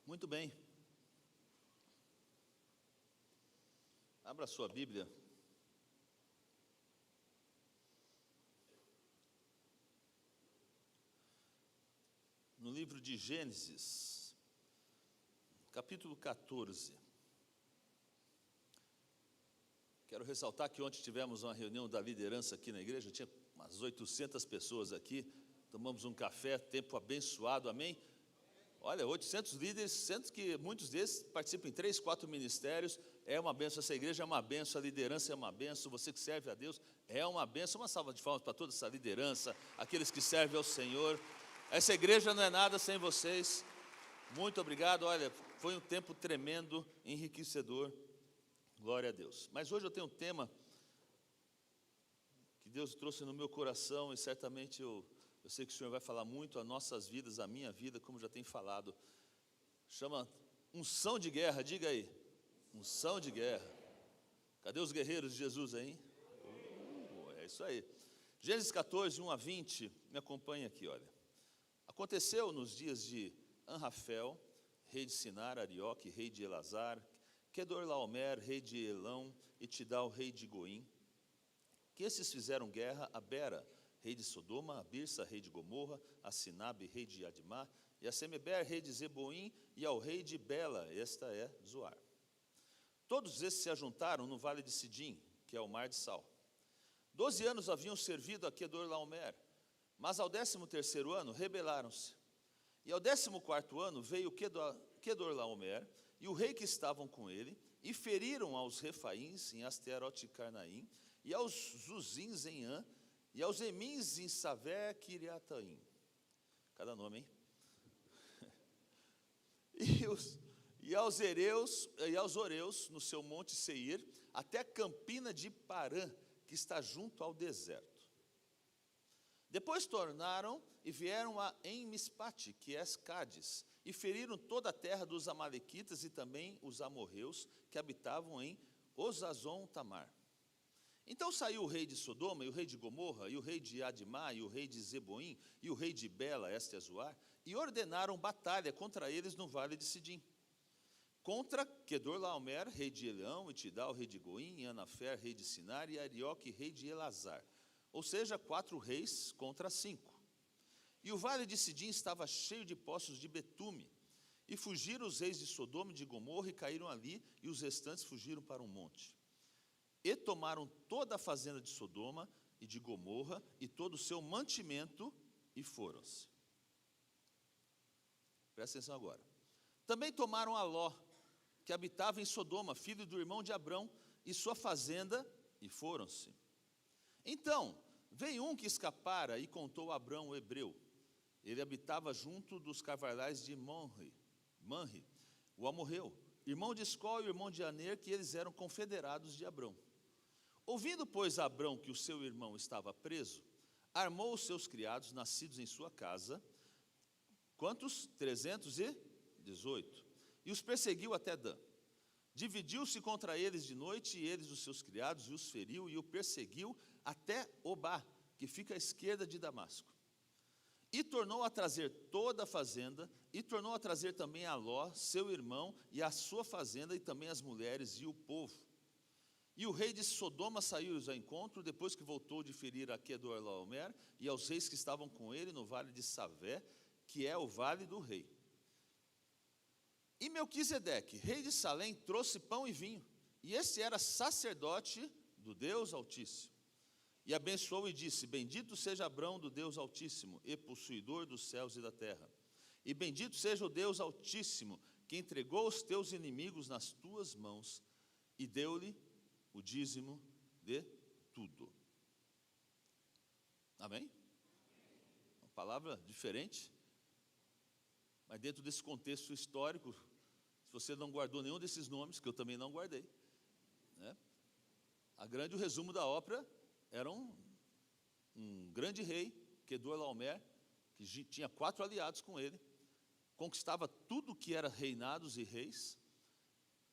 Muito bem. Abra sua Bíblia. No livro de Gênesis, capítulo 14. Quero ressaltar que ontem tivemos uma reunião da liderança aqui na igreja, tinha umas 800 pessoas aqui, tomamos um café, tempo abençoado, amém? Olha, 800 líderes, sendo que muitos deles participam em 3, 4 ministérios, é uma benção, essa igreja é uma benção, a liderança é uma benção, você que serve a Deus é uma benção, uma salva de palmas para toda essa liderança, aqueles que servem ao Senhor. Essa igreja não é nada sem vocês, muito obrigado, olha, foi um tempo tremendo, enriquecedor, glória a Deus. Mas hoje eu tenho um tema que Deus trouxe no meu coração e certamente eu sei que o Senhor vai falar muito as nossas vidas, a minha vida, como já tem falado. Chama unção de guerra, diga aí. Unção de guerra. Cadê os guerreiros de Jesus aí? É isso aí. Gênesis 14, 1 a 20, me acompanha aqui, olha. Aconteceu nos dias de Anrafel, rei de Sinar, Arioque, rei de Elazar, Quedorlaomer, rei de Elão, e Tidal, rei de Goim, que esses fizeram guerra a Bera, rei de Sodoma, a Birsa, rei de Gomorra, a Sinabe, rei de Admá, e a Semeber, rei de Zeboim, e ao rei de Bela, esta é Zoar. Todos esses se ajuntaram no vale de Sidim, que é o mar de Sal. 12 anos haviam servido a Quedorlaomer, mas ao 13º ano rebelaram-se. E ao 14º ano veio Quedorlaomer e o rei que estavam com ele, e feriram aos Refaíns em Asterote e Carnaim, e aos Zuzins em An, e aos Emins em Savé, Kiriataim. Cada nome, hein? E aos Oreus, no seu monte Seir, até a campina de Parã, que está junto ao deserto. Depois tornaram e vieram a Mispate, que é Cádiz, e feriram toda a terra dos amalequitas e também os amorreus, que habitavam em Osazon Tamar. Então saiu o rei de Sodoma, e o rei de Gomorra, e o rei de Admá, e o rei de Zeboim, e o rei de Bela, esta é Zoar, e ordenaram batalha contra eles no vale de Sidim. Contra Quedorlaomer, rei de Elão, e Tidal, rei de Goim, e Anafer, rei de Sinar, e Arioque, rei de Elazar. Ou seja, 4 reis contra 5. E o vale de Sidim estava cheio de poços de betume. E fugiram os reis de Sodoma e de Gomorra, e caíram ali, e os restantes fugiram para um monte. E tomaram toda a fazenda de Sodoma e de Gomorra, e todo o seu mantimento, e foram-se. Presta atenção agora. Também tomaram a Ló, que habitava em Sodoma, filho do irmão de Abrão, e sua fazenda, e foram-se. Então, veio um que escapara e contou a Abrão, o hebreu. Ele habitava junto dos carvalhais de Manre, o amorreu, irmão de Escol e irmão de Aner, que eles eram confederados de Abrão. Ouvindo, pois, Abrão que o seu irmão estava preso, armou os seus criados, nascidos em sua casa, quantos? 318, e os perseguiu até Dan. Dividiu-se contra eles de noite, e eles, os seus criados, e os feriu, e o perseguiu até Obá, que fica à esquerda de Damasco. E tornou a trazer toda a fazenda, e tornou a trazer também a Ló, seu irmão, e a sua fazenda, e também as mulheres e o povo. E o rei de Sodoma saiu-lhes ao encontro, depois que voltou de ferir a Quedorlaomer, e aos reis que estavam com ele no vale de Savé, que é o vale do rei. E Melquisedeque, rei de Salém, trouxe pão e vinho, e este era sacerdote do Deus Altíssimo. E abençoou e disse: bendito seja Abrão do Deus Altíssimo, e possuidor dos céus e da terra. E bendito seja o Deus Altíssimo, que entregou os teus inimigos nas tuas mãos, e deu-lhe o dízimo de tudo. Amém? Uma palavra diferente, mas dentro desse contexto histórico, se você não guardou nenhum desses nomes, que eu também não guardei, né? O resumo da ópera era um grande rei, Quedorlaomer, que tinha 4 aliados com ele, conquistava tudo que era reinados e reis,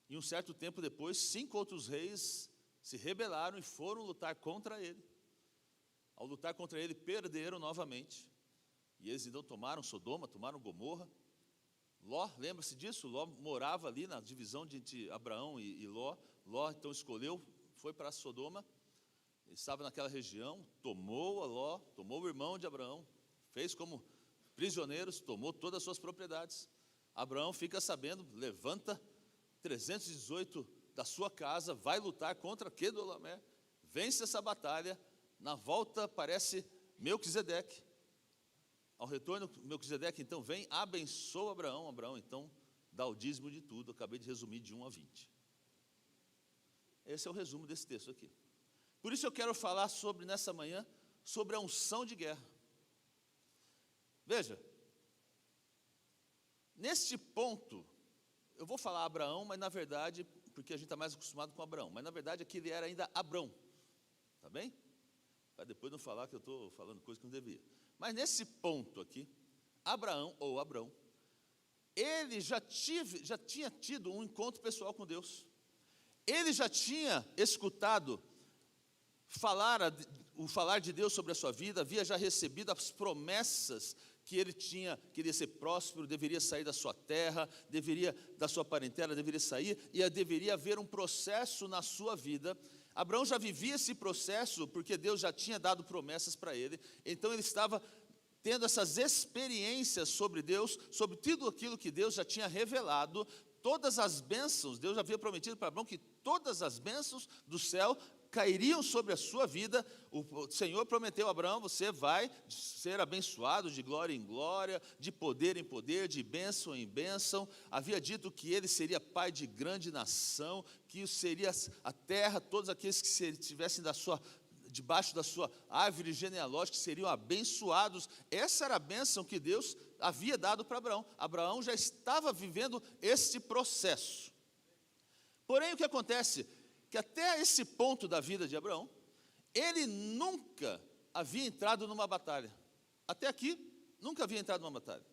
e um certo tempo depois, 5 outros reis se rebelaram e foram lutar contra ele. Ao lutar contra ele, perderam novamente, e eles então tomaram Sodoma, tomaram Gomorra, Ló, lembra-se disso? Ló morava ali na divisão de Abraão e Ló. Ló então escolheu, foi para Sodoma, estava naquela região, tomou a Ló, tomou o irmão de Abraão, fez como prisioneiros, tomou todas as suas propriedades. Abraão fica sabendo, levanta 318 da sua casa, vai lutar contra Quedorlaomer, vence essa batalha. Na volta aparece Melquisedeque. Ao retorno, Melquisedeque então vem, abençoa Abraão. Abraão então dá o dízimo de tudo. Eu acabei de resumir de 1 a 20. Esse é o resumo desse texto aqui. Por isso eu quero falar nessa manhã, sobre a unção de guerra. Veja, neste ponto, eu vou falar Abraão, mas na verdade, porque a gente está mais acostumado com Abraão, mas na verdade aqui ele era ainda Abrão, tá bem? Para depois não falar que eu estou falando coisa que não devia. Mas nesse ponto aqui, Abraão, ou Abrão, ele já tinha tido um encontro pessoal com Deus. Ele já tinha escutado o falar de Deus sobre a sua vida, havia já recebido as promessas que ele tinha, queria ser próspero, deveria sair da sua terra, da sua parentela, deveria sair, e deveria haver um processo na sua vida. Abraão já vivia esse processo, porque Deus já tinha dado promessas para ele, então ele estava tendo essas experiências sobre Deus, sobre tudo aquilo que Deus já tinha revelado, todas as bênçãos. Deus havia prometido para Abraão que todas as bênçãos do céu cairiam sobre a sua vida. O Senhor prometeu a Abraão: você vai ser abençoado de glória em glória, de poder em poder, de bênção em bênção. Havia dito que ele seria pai de grande nação, que seria a terra, todos aqueles que estivessem debaixo da sua árvore genealógica seriam abençoados. Essa era a bênção que Deus havia dado para Abraão. Abraão já estava vivendo esse processo. Porém, o que acontece? Que até esse ponto da vida de Abraão, ele nunca havia entrado numa batalha. Até aqui, nunca havia entrado numa batalha.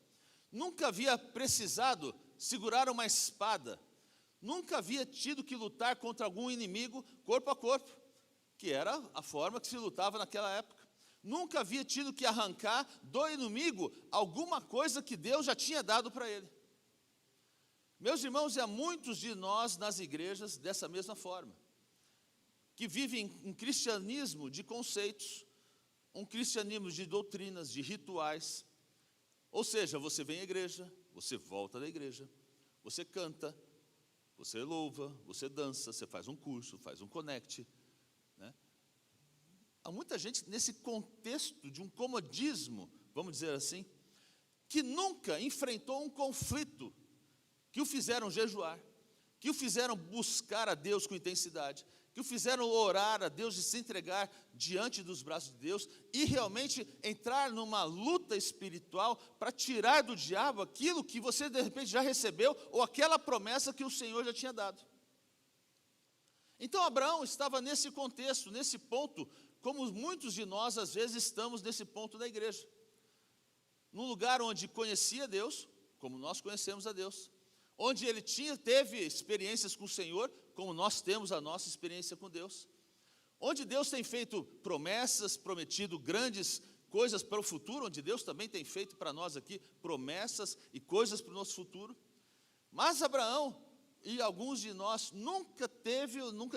Nunca havia precisado segurar uma espada. Nunca havia tido que lutar contra algum inimigo corpo a corpo, que era a forma que se lutava naquela época. Nunca havia tido que arrancar do inimigo alguma coisa que Deus já tinha dado para ele. Meus irmãos, e há muitos de nós nas igrejas dessa mesma forma, que vivem um cristianismo de conceitos, um cristianismo de doutrinas, de rituais. Ou seja, você vem à igreja, você volta da igreja, você canta, você louva, você dança, você faz um curso, faz um connect, né? Há muita gente nesse contexto de um comodismo, vamos dizer assim, que nunca enfrentou um conflito que o fizeram jejuar, que o fizeram buscar a Deus com intensidade, que o fizeram orar a Deus e se entregar diante dos braços de Deus e realmente entrar numa luta espiritual para tirar do diabo aquilo que você de repente já recebeu, ou aquela promessa que o Senhor já tinha dado. Então Abraão estava nesse contexto, nesse ponto, como muitos de nós às vezes estamos nesse ponto da igreja, num lugar onde conhecia Deus, como nós conhecemos a Deus, onde ele teve experiências com o Senhor, como nós temos a nossa experiência com Deus, onde Deus tem feito promessas, prometido grandes coisas para o futuro, onde Deus também tem feito para nós aqui promessas e coisas para o nosso futuro. Mas Abraão e alguns de nós nunca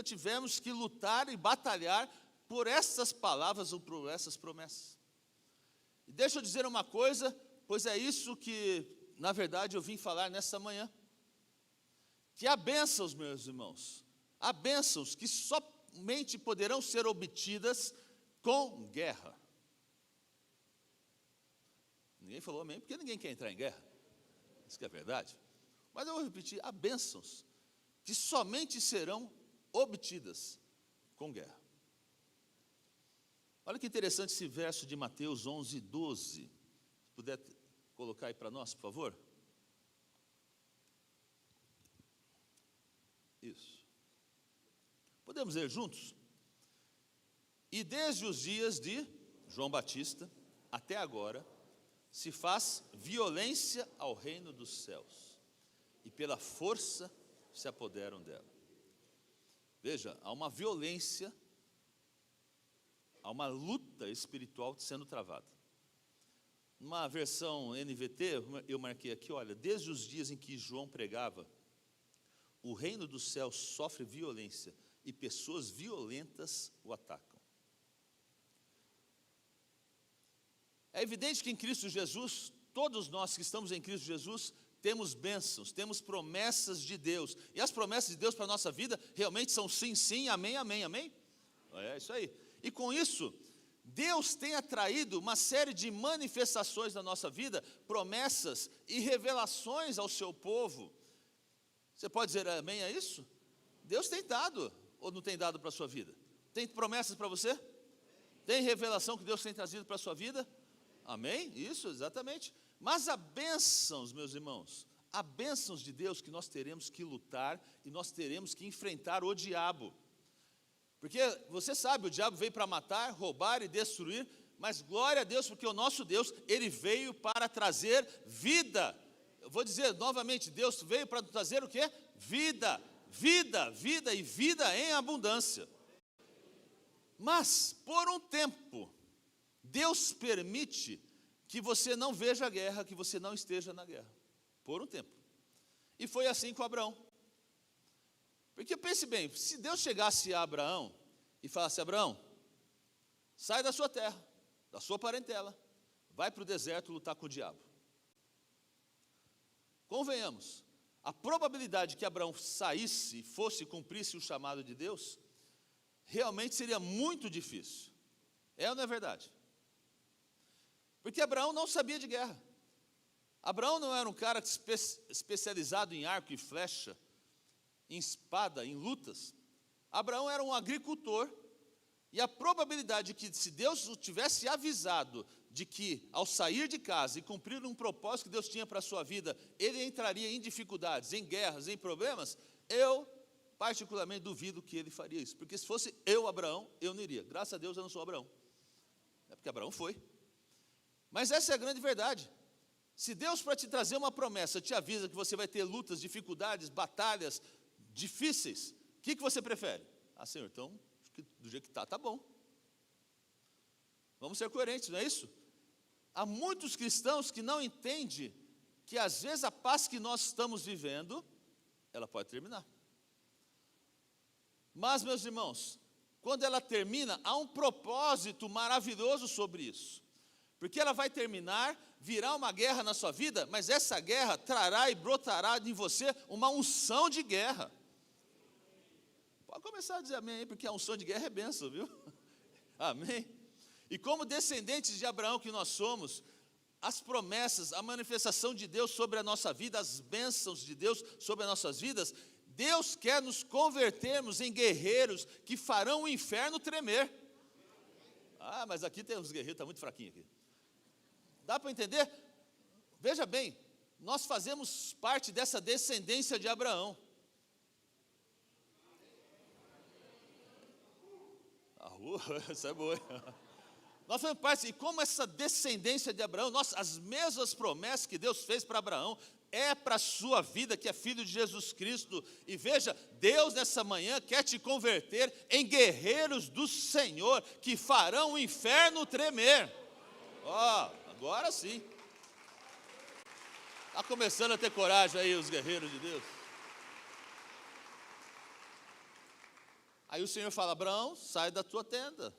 tivemos que lutar e batalhar por essas palavras ou por essas promessas. E deixa eu dizer uma coisa, pois é isso que, na verdade, eu vim falar nessa manhã. Que há bênçãos, meus irmãos, há bênçãos que somente poderão ser obtidas com guerra. Ninguém falou amém, porque ninguém quer entrar em guerra. Isso que é verdade. Mas eu vou repetir, há bênçãos que somente serão obtidas com guerra. Olha que interessante esse verso de Mateus 11, 12. Se puder colocar aí para nós, por favor. Isso. Podemos ler juntos? E desde os dias de João Batista até agora, se faz violência ao reino dos céus, e pela força se apoderam dela. Veja, há uma violência, há uma luta espiritual sendo travada. Uma versão NVT, eu marquei aqui, olha, desde os dias em que João pregava, o reino dos céus sofre violência e pessoas violentas o atacam. É evidente que em Cristo Jesus, todos nós que estamos em Cristo Jesus, temos bênçãos, temos promessas de Deus. E as promessas de Deus para a nossa vida realmente são sim, sim, amém, amém, amém. É isso aí. E com isso, Deus tem atraído uma série de manifestações na nossa vida, promessas e revelações ao seu povo. Você pode dizer amém a isso? Deus tem dado ou não tem dado para a sua vida? Tem promessas para você? Tem revelação que Deus tem trazido para a sua vida? Amém? Isso, exatamente. Mas há bênçãos, meus irmãos, há bênçãos de Deus que nós teremos que lutar e nós teremos que enfrentar o diabo. Porque você sabe, o diabo veio para matar, roubar e destruir, mas glória a Deus, porque o nosso Deus, Ele veio para trazer vida. Eu vou dizer novamente, Deus veio para trazer o quê? Vida, vida, vida e vida em abundância. Mas, por um tempo, Deus permite que você não veja a guerra, que você não esteja na guerra, por um tempo. E foi assim com Abraão. Porque pense bem, se Deus chegasse a Abraão e falasse: Abraão, sai da sua terra, da sua parentela, vai para o deserto lutar com o diabo. Convenhamos, a probabilidade que Abraão saísse, fosse e cumprisse o chamado de Deus, realmente seria muito difícil. É ou não é verdade? Porque Abraão não sabia de guerra. Abraão não era um cara especializado em arco e flecha, em espada, em lutas. Abraão era um agricultor, e a probabilidade de que, se Deus o tivesse avisado de que, ao sair de casa e cumprir um propósito que Deus tinha para a sua vida, ele entraria em dificuldades, em guerras, em problemas, eu particularmente duvido que ele faria isso. Porque se fosse eu, Abraão, eu não iria. Graças a Deus eu não sou Abraão. É porque Abraão foi. Mas essa é a grande verdade. Se Deus, para te trazer uma promessa, te avisa que você vai ter lutas, dificuldades, batalhas difíceis, o que você prefere? Ah, Senhor, então, do jeito que está, tá bom. Vamos ser coerentes, não é isso? Há muitos cristãos que não entendem que às vezes a paz que nós estamos vivendo, ela pode terminar. Mas, meus irmãos, quando ela termina, há um propósito maravilhoso sobre isso. Porque ela vai terminar, virá uma guerra na sua vida, mas essa guerra trará e brotará em você uma unção de guerra. Pode começar a dizer amém aí, porque a unção de guerra é bênção, viu? Amém? E como descendentes de Abraão que nós somos, as promessas, a manifestação de Deus sobre a nossa vida, as bênçãos de Deus sobre as nossas vidas, Deus quer nos convertermos em guerreiros que farão o inferno tremer. Ah, mas aqui tem uns guerreiros, está muito fraquinho aqui. Dá para entender? Veja bem, nós fazemos parte dessa descendência de Abraão. A rua, essa é boa. Nós fazemos parte, e como essa descendência de Abraão, as mesmas promessas que Deus fez para Abraão, é para a sua vida, que é filho de Jesus Cristo. E veja, Deus nessa manhã quer te converter em guerreiros do Senhor, que farão o inferno tremer. Agora sim. Está começando a ter coragem aí os guerreiros de Deus. Aí o Senhor fala: Abraão, sai da tua tenda.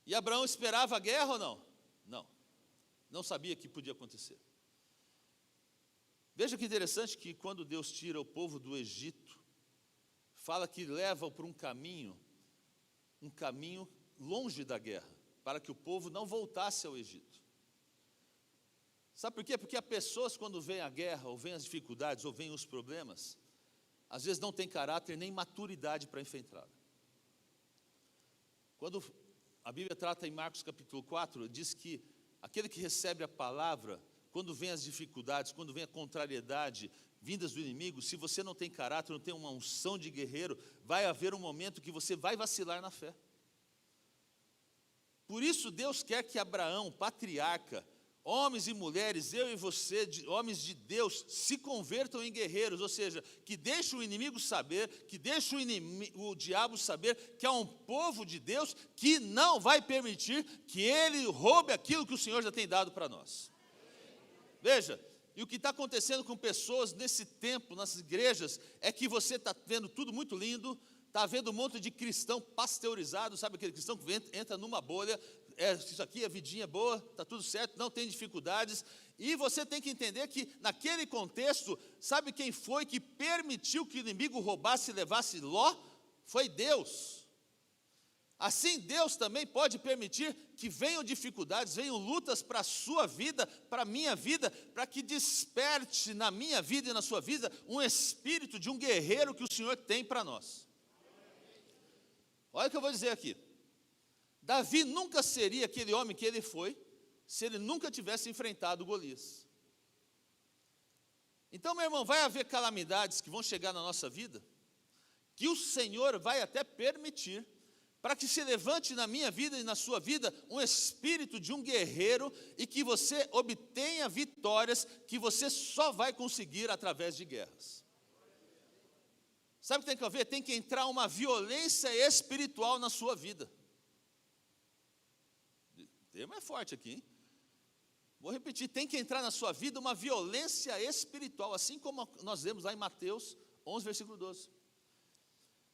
E Abraão esperava a guerra ou não? Não. Não sabia que podia acontecer. Veja que interessante que quando Deus tira o povo do Egito, fala que leva para um caminho longe da guerra, para que o povo não voltasse ao Egito. Sabe por quê? Porque há pessoas, quando vem a guerra, ou vem as dificuldades, ou vem os problemas, às vezes não tem caráter nem maturidade para enfrentar. Quando a Bíblia trata em Marcos capítulo 4, diz que aquele que recebe a palavra, quando vem as dificuldades, quando vem a contrariedade, vindas do inimigo, se você não tem caráter, não tem uma unção de guerreiro, vai haver um momento que você vai vacilar na fé. Por isso Deus quer que Abraão, patriarca, homens e mulheres, eu e você, homens de Deus, se convertam em guerreiros, ou seja, que deixem o inimigo saber, que deixem o diabo saber que há um povo de Deus que não vai permitir que ele roube aquilo que o Senhor já tem dado para nós. Veja, e o que está acontecendo com pessoas nesse tempo, nas igrejas, é que você está vendo tudo muito lindo, está vendo um monte de cristão pasteurizado, sabe aquele cristão que entra numa bolha, isso aqui, a vidinha é boa, está tudo certo, não tem dificuldades, e você tem que entender que naquele contexto, sabe quem foi que permitiu que o inimigo roubasse e levasse Ló? Foi Deus. Assim, Deus também pode permitir que venham dificuldades, venham lutas para a sua vida, para a minha vida, para que desperte na minha vida e na sua vida um espírito de um guerreiro que o Senhor tem para nós. Olha o que eu vou dizer aqui. Davi nunca seria aquele homem que ele foi, se ele nunca tivesse enfrentado Golias. Então, meu irmão, vai haver calamidades que vão chegar na nossa vida, que o Senhor vai até permitir, para que se levante na minha vida e na sua vida um espírito de um guerreiro e que você obtenha vitórias que você só vai conseguir através de guerras. Sabe o que tem que haver? Tem que entrar uma violência espiritual na sua vida. O termo é forte aqui, hein? Vou repetir, tem que entrar na sua vida uma violência espiritual, assim como nós vemos lá em Mateus 11, versículo 12.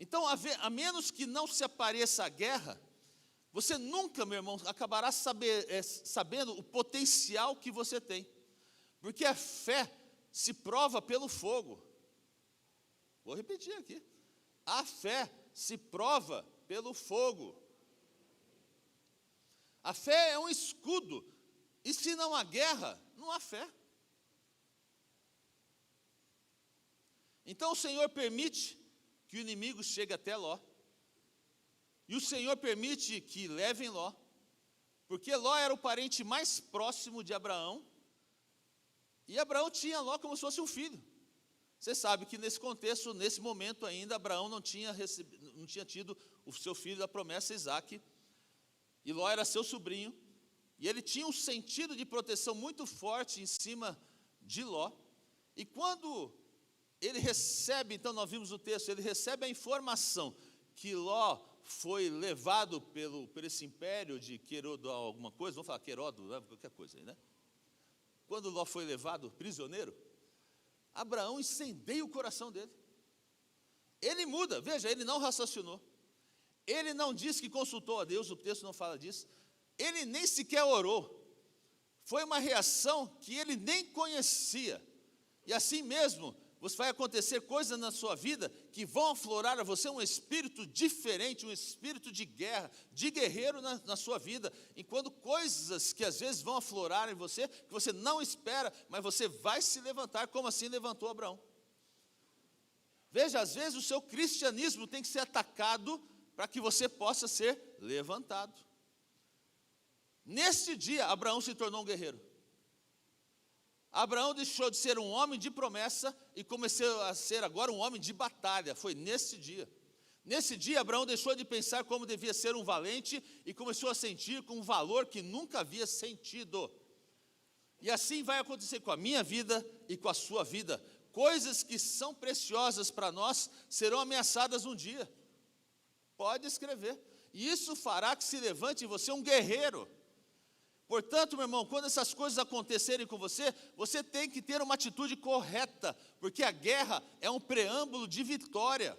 Então, a menos que não se apareça a guerra, você nunca, meu irmão, acabará sabendo o potencial que você tem. Porque a fé se prova pelo fogo. Vou repetir aqui. A fé se prova pelo fogo. A fé é um escudo. E se não há guerra, não há fé. Então o Senhor permite que o inimigo chegue até Ló. E o Senhor permite que levem Ló. Porque Ló era o parente mais próximo de Abraão. E Abraão tinha Ló como se fosse um filho. Você sabe que nesse contexto, nesse momento ainda, Abraão não tinha tido o seu filho da promessa, Isaque. E Ló era seu sobrinho. E ele tinha um sentido de proteção muito forte em cima de Ló. E quando ele recebe, então nós vimos o texto, ele recebe a informação que Ló foi levado por esse império de Querodo, alguma coisa, vamos falar Querodo, qualquer coisa aí, né? Quando Ló foi levado prisioneiro, Abraão incendeia o coração dele. Ele muda, veja, ele não raciocinou. Ele não disse que consultou a Deus, o texto não fala disso. Ele nem sequer orou. Foi uma reação que ele nem conhecia. E assim mesmo, vai acontecer coisas na sua vida que vão aflorar a você um espírito diferente, um espírito de guerra, de guerreiro na sua vida. Enquanto coisas que às vezes vão aflorar em você, que você não espera, mas você vai se levantar, como assim levantou Abraão. Veja, às vezes o seu cristianismo tem que ser atacado para que você possa ser levantado. Neste dia, Abraão se tornou um guerreiro. Abraão deixou de ser um homem de promessa e começou a ser agora um homem de batalha. Foi nesse dia. Nesse dia, Abraão deixou de pensar como devia ser um valente e começou a sentir com um valor que nunca havia sentido. E assim vai acontecer com a minha vida e com a sua vida. Coisas que são preciosas para nós serão ameaçadas um dia. Pode escrever. E isso fará que se levante em você um guerreiro. Portanto, meu irmão, quando essas coisas acontecerem com você, você tem que ter uma atitude correta, porque a guerra é um preâmbulo de vitória.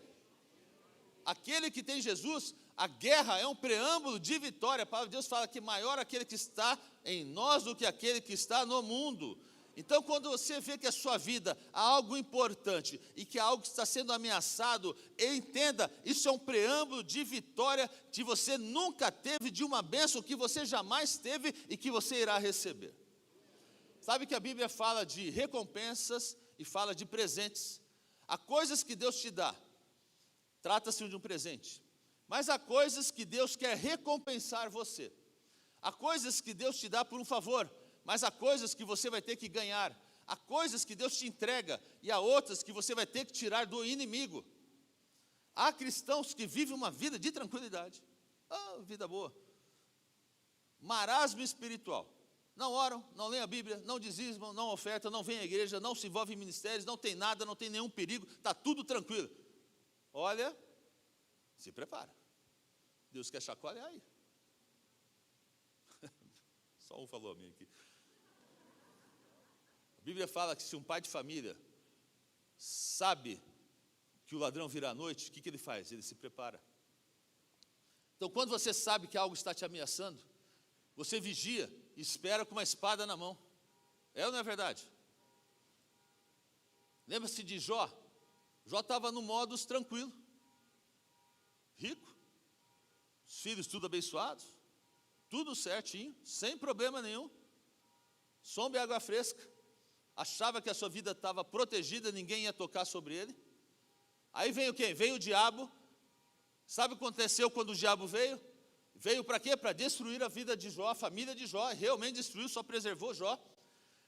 Aquele que tem Jesus, a guerra é um preâmbulo de vitória. A palavra de Deus fala que maior aquele que está em nós do que aquele que está no mundo. Então, quando você vê que a sua vida há algo importante e que há algo que está sendo ameaçado, entenda, isso é um preâmbulo de vitória que você nunca teve, de uma bênção que você jamais teve e que você irá receber. Sabe que a Bíblia fala de recompensas e fala de presentes. Há coisas que Deus te dá, trata-se de um presente, mas há coisas que Deus quer recompensar você. Há coisas que Deus te dá por um favor, mas há coisas que você vai ter que ganhar. Há coisas que Deus te entrega e há outras que você vai ter que tirar do inimigo. Há cristãos que vivem uma vida de tranquilidade. Vida boa. Marasmo espiritual. não oram, não leem a Bíblia, não dizimam, não ofertam, não vêm à igreja, não se envolvem em ministérios, não tem nada, não tem nenhum perigo, está tudo tranquilo. Olha, se prepara. Deus quer chacoalhar aí. Só um falou amém aqui. A Bíblia fala que se um pai de família sabe que o ladrão virá à noite, o que ele faz? Ele se prepara. Então, quando você sabe que algo está te ameaçando, você vigia e espera com uma espada na mão. É ou não é verdade? Lembra-se de Jó? Jó estava no modus tranquilo, rico, os filhos tudo abençoados, tudo certinho, sem problema nenhum, sombra e água fresca, achava que a sua vida estava protegida, ninguém ia tocar sobre ele. Aí veio quem? Veio o diabo. Sabe o que aconteceu quando o diabo veio? Veio para quê? Para destruir a vida de Jó, a família de Jó, realmente destruiu, só preservou Jó.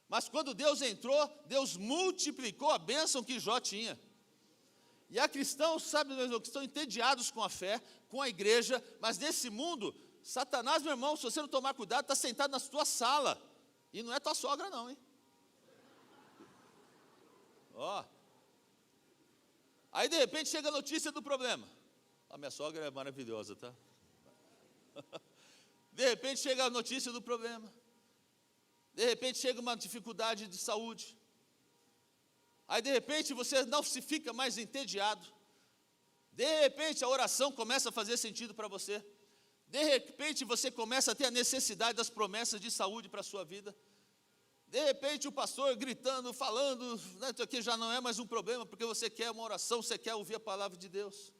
Mas quando Deus entrou, Deus multiplicou a bênção que Jó tinha. E há cristãos, sabe, que estão entediados com a fé, com a igreja, mas nesse mundo, Satanás, meu irmão, se você não tomar cuidado, está sentado na tua sala. E não é tua sogra não, hein? Ó. Aí de repente chega a notícia do problema. A minha sogra é maravilhosa, tá? De repente chega a notícia do problema. De repente chega uma dificuldade de saúde. Aí de repente você não se fica mais entediado. De repente a oração começa a fazer sentido para você. De repente você começa a ter a necessidade das promessas de saúde para a sua vida. De repente o pastor gritando, falando, né, isso aqui já não é mais um problema, porque você quer uma oração, você quer ouvir a palavra de Deus.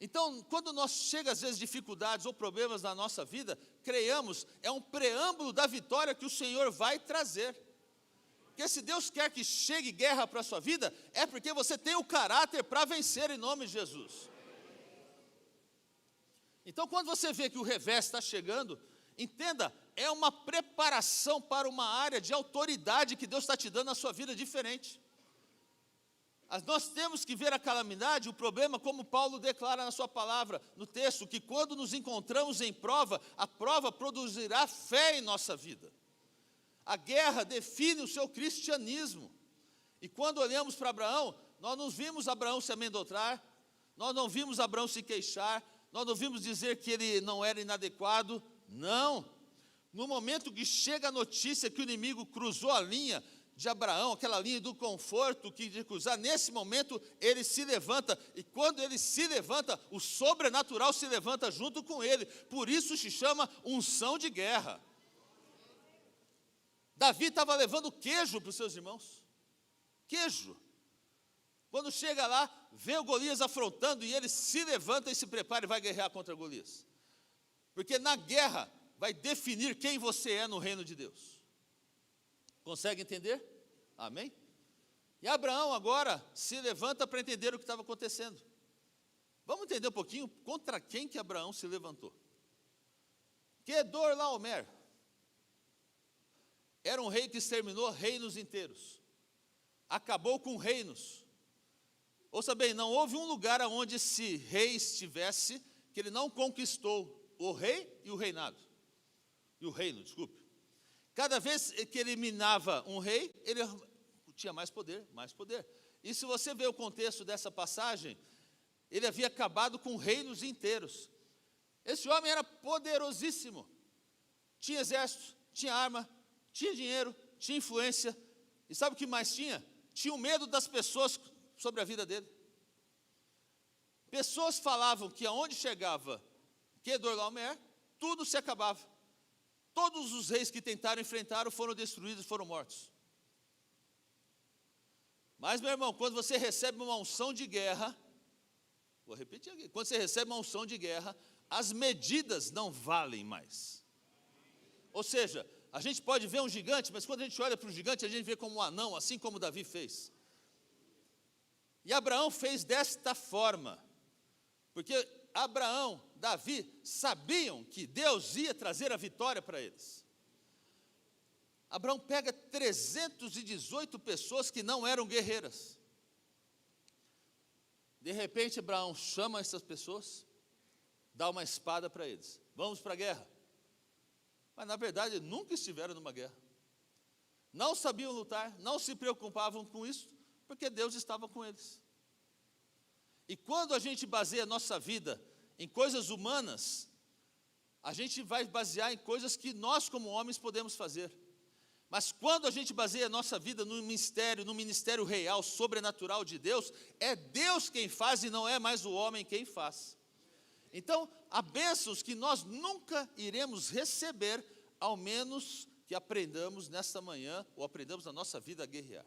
Então, quando nós chega às vezes dificuldades ou problemas na nossa vida, creiamos, é um preâmbulo da vitória que o Senhor vai trazer. Porque se Deus quer que chegue guerra para a sua vida, é porque você tem o caráter para vencer em nome de Jesus. Então, quando você vê que o revés está chegando, entenda, é uma preparação para uma área de autoridade que Deus está te dando na sua vida diferente. Nós temos que ver a calamidade, o problema, como Paulo declara na sua palavra, no texto, que quando nos encontramos em prova, a prova produzirá fé em nossa vida. A guerra define o seu cristianismo. E quando olhamos para Abraão, nós não vimos Abraão se amedrontar, nós não vimos Abraão se queixar, nós não vimos dizer que ele não era inadequado, não. No momento que chega a notícia que o inimigo cruzou a linha de Abraão, aquela linha do conforto que de cruzar, nesse momento ele se levanta, e quando ele se levanta, o sobrenatural se levanta junto com ele, por isso se chama unção de guerra. Davi estava levando queijo para os seus irmãos, queijo. Quando chega lá, vê o Golias afrontando, e ele se levanta e se prepara e vai guerrear contra Golias, porque na guerra vai definir quem você é no reino de Deus. Consegue entender? Amém? E Abraão agora se levanta para entender o que estava acontecendo. Vamos entender um pouquinho contra quem que Abraão se levantou. Quedorlaomer era um rei que exterminou reinos inteiros. Acabou com reinos. Ouça bem, não houve um lugar onde esse rei estivesse que ele não conquistou o rei e o reinado. E o reino, desculpe. Cada vez que eliminava um rei, ele tinha mais poder, mais poder. E se você vê o contexto dessa passagem, ele havia acabado com reinos inteiros. Esse homem era poderosíssimo. Tinha exército, tinha arma, tinha dinheiro, tinha influência. E sabe o que mais tinha? Tinha o medo das pessoas sobre a vida dele. Pessoas falavam que aonde chegava Quedorlaomer, tudo se acabava. Todos os reis que tentaram enfrentar foram destruídos, foram mortos. Mas, meu irmão, quando você recebe uma unção de guerra, vou repetir aqui, quando você recebe uma unção de guerra, as medidas não valem mais. Ou seja, a gente pode ver um gigante, mas quando a gente olha para o gigante, a gente vê como um anão, assim como Davi fez. E Abraão fez desta forma, porque Abraão, Davi, sabiam que Deus ia trazer a vitória para eles. Abraão pega 318 pessoas que não eram guerreiras. De repente, Abraão chama essas pessoas, dá uma espada para eles. Vamos para a guerra. mas na verdade nunca estiveram numa guerra. Não sabiam lutar, não se preocupavam com isso, porque Deus estava com eles. E quando a gente baseia a nossa vida em coisas humanas, a gente vai basear em coisas que nós como homens podemos fazer. Mas quando a gente baseia a nossa vida no ministério real, sobrenatural de Deus, é Deus quem faz e não é mais o homem quem faz. Então, há bênçãos que nós nunca iremos receber, ao menos que aprendamos nesta manhã, ou aprendamos na nossa vida a guerrear.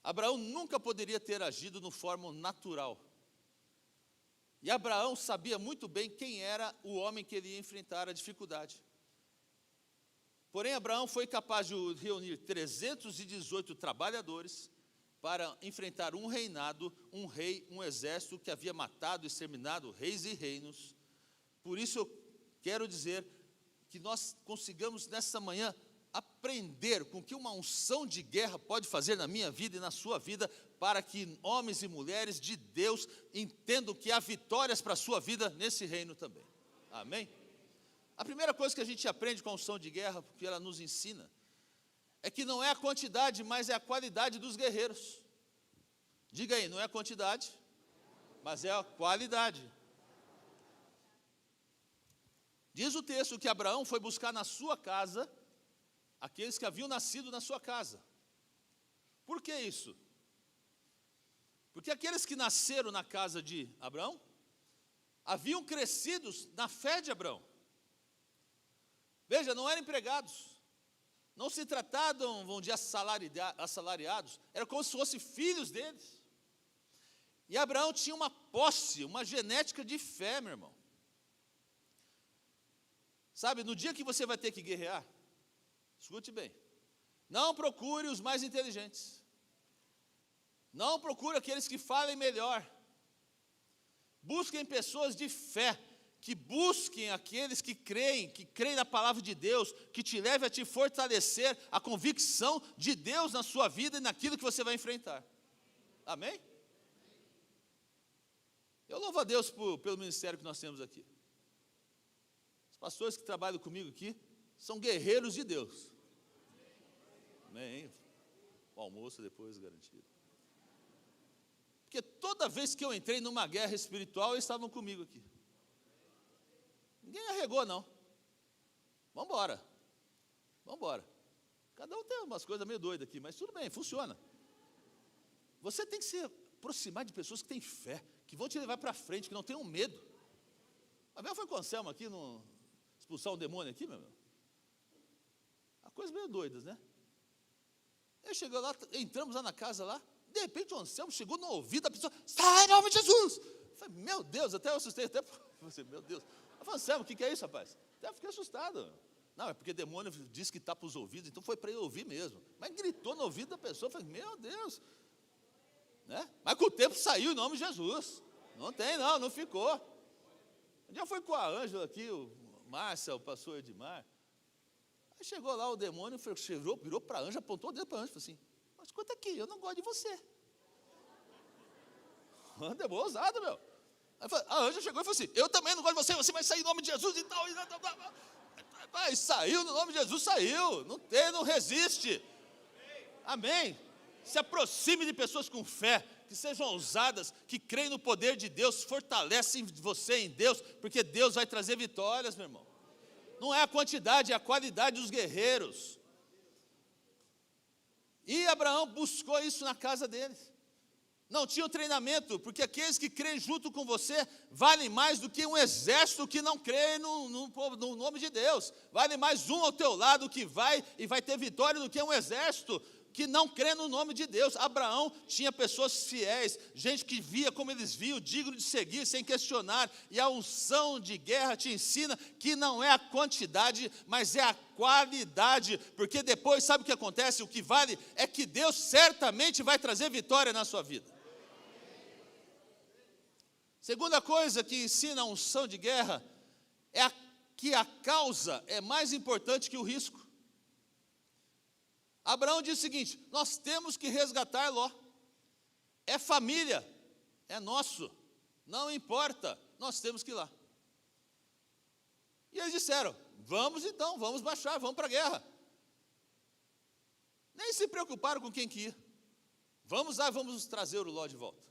Abraão nunca poderia ter agido no forma natural. E Abraão sabia muito bem quem era o homem que ele ia enfrentar a dificuldade. Porém, Abraão foi capaz de reunir 318 trabalhadores para enfrentar um reinado, um rei, um exército que havia matado e exterminado reis e reinos. Por isso eu quero dizer que nós consigamos nessa manhã aprender com o que uma unção de guerra pode fazer na minha vida e na sua vida, para que homens e mulheres de Deus entendam que há vitórias para a sua vida nesse reino também. Amém? A primeira coisa que a gente aprende com a unção de guerra, porque ela nos ensina, é que não é a quantidade, mas é a qualidade dos guerreiros. Diga aí, não é a quantidade, mas é a qualidade. Diz o texto que Abraão foi buscar na sua casa aqueles que haviam nascido na sua casa. Por que isso? Porque aqueles que nasceram na casa de Abraão haviam crescido na fé de Abraão. Veja, não eram empregados, não se tratavam, vamos dizer, assalariados, eram como se fossem filhos deles. E Abraão tinha uma posse, uma genética de fé, meu irmão. Sabe, no dia que você vai ter que guerrear, escute bem, não procure os mais inteligentes, não procure aqueles que falem melhor, busquem pessoas de fé, que busquem aqueles que creem na palavra de Deus, que te leve a te fortalecer a convicção de Deus na sua vida e naquilo que você vai enfrentar. Amém? Eu louvo a Deus pelo ministério que nós temos aqui. Os pastores que trabalham comigo aqui são guerreiros de Deus. Amém? O almoço depois garantido. Porque toda vez que eu entrei numa guerra espiritual, eles estavam comigo aqui. Ninguém arregou, não. Vamos embora. Cada um tem umas coisas meio doidas aqui, mas tudo bem, funciona. Você tem que se aproximar de pessoas que têm fé, que vão te levar para frente, que não tenham medo. A minha foi com o Anselmo aqui, expulsar um demônio aqui, meu irmão. Uma coisa meio doidas, né? Ele chegou lá, entramos lá na casa lá, de repente o Anselmo chegou no ouvido da pessoa, sai em nome de Jesus. Eu falei, meu Deus, até eu assustei, meu Deus. Eu falei, Anselmo, o que é isso, rapaz? Até eu fiquei assustado. Não, é porque demônio disse que tapa os ouvidos, então foi para ele ouvir mesmo. Mas gritou no ouvido da pessoa, eu falei, meu Deus. Né? Mas com o tempo saiu em nome de Jesus. Não ficou. Já foi com a Ângela aqui, o Márcia, o pastor Edmar. Aí chegou lá o demônio, virou para a Ângela, apontou o dedo para a Ângela e falou assim, mas escuta aqui, eu não gosto de você. Demônio ousado, meu. A Ângela chegou e falou assim, eu também não gosto de você, você vai sair em nome de Jesus e tal. Mas saiu no nome de Jesus, saiu. Não resiste. Amém. Se aproxime de pessoas com fé, que sejam ousadas, que creem no poder de Deus, fortalecem você em Deus, porque Deus vai trazer vitórias, meu irmão. Não é a quantidade, é a qualidade dos guerreiros. E Abraão buscou isso na casa deles. Não tinha o treinamento, porque aqueles que creem junto com você valem mais do que um exército que não crê no nome de Deus. Vale mais um ao teu lado que vai e vai ter vitória do que um exército que não crê no nome de Deus. Abraão tinha pessoas fiéis, gente que via como eles viam, digno de seguir, sem questionar. E a unção de guerra te ensina que não é a quantidade, mas é a qualidade. Porque depois, sabe o que acontece? O que vale é que Deus certamente vai trazer vitória na sua vida. Segunda coisa que ensina a unção de guerra é que a causa é mais importante que o risco. Abraão diz o seguinte, nós temos que resgatar Ló. É família, é nosso, não importa, nós temos que ir lá. E eles disseram, Vamos então, vamos marchar, vamos para a guerra. Nem se preocuparam com quem que ia. Vamos lá, vamos trazer o Ló de volta.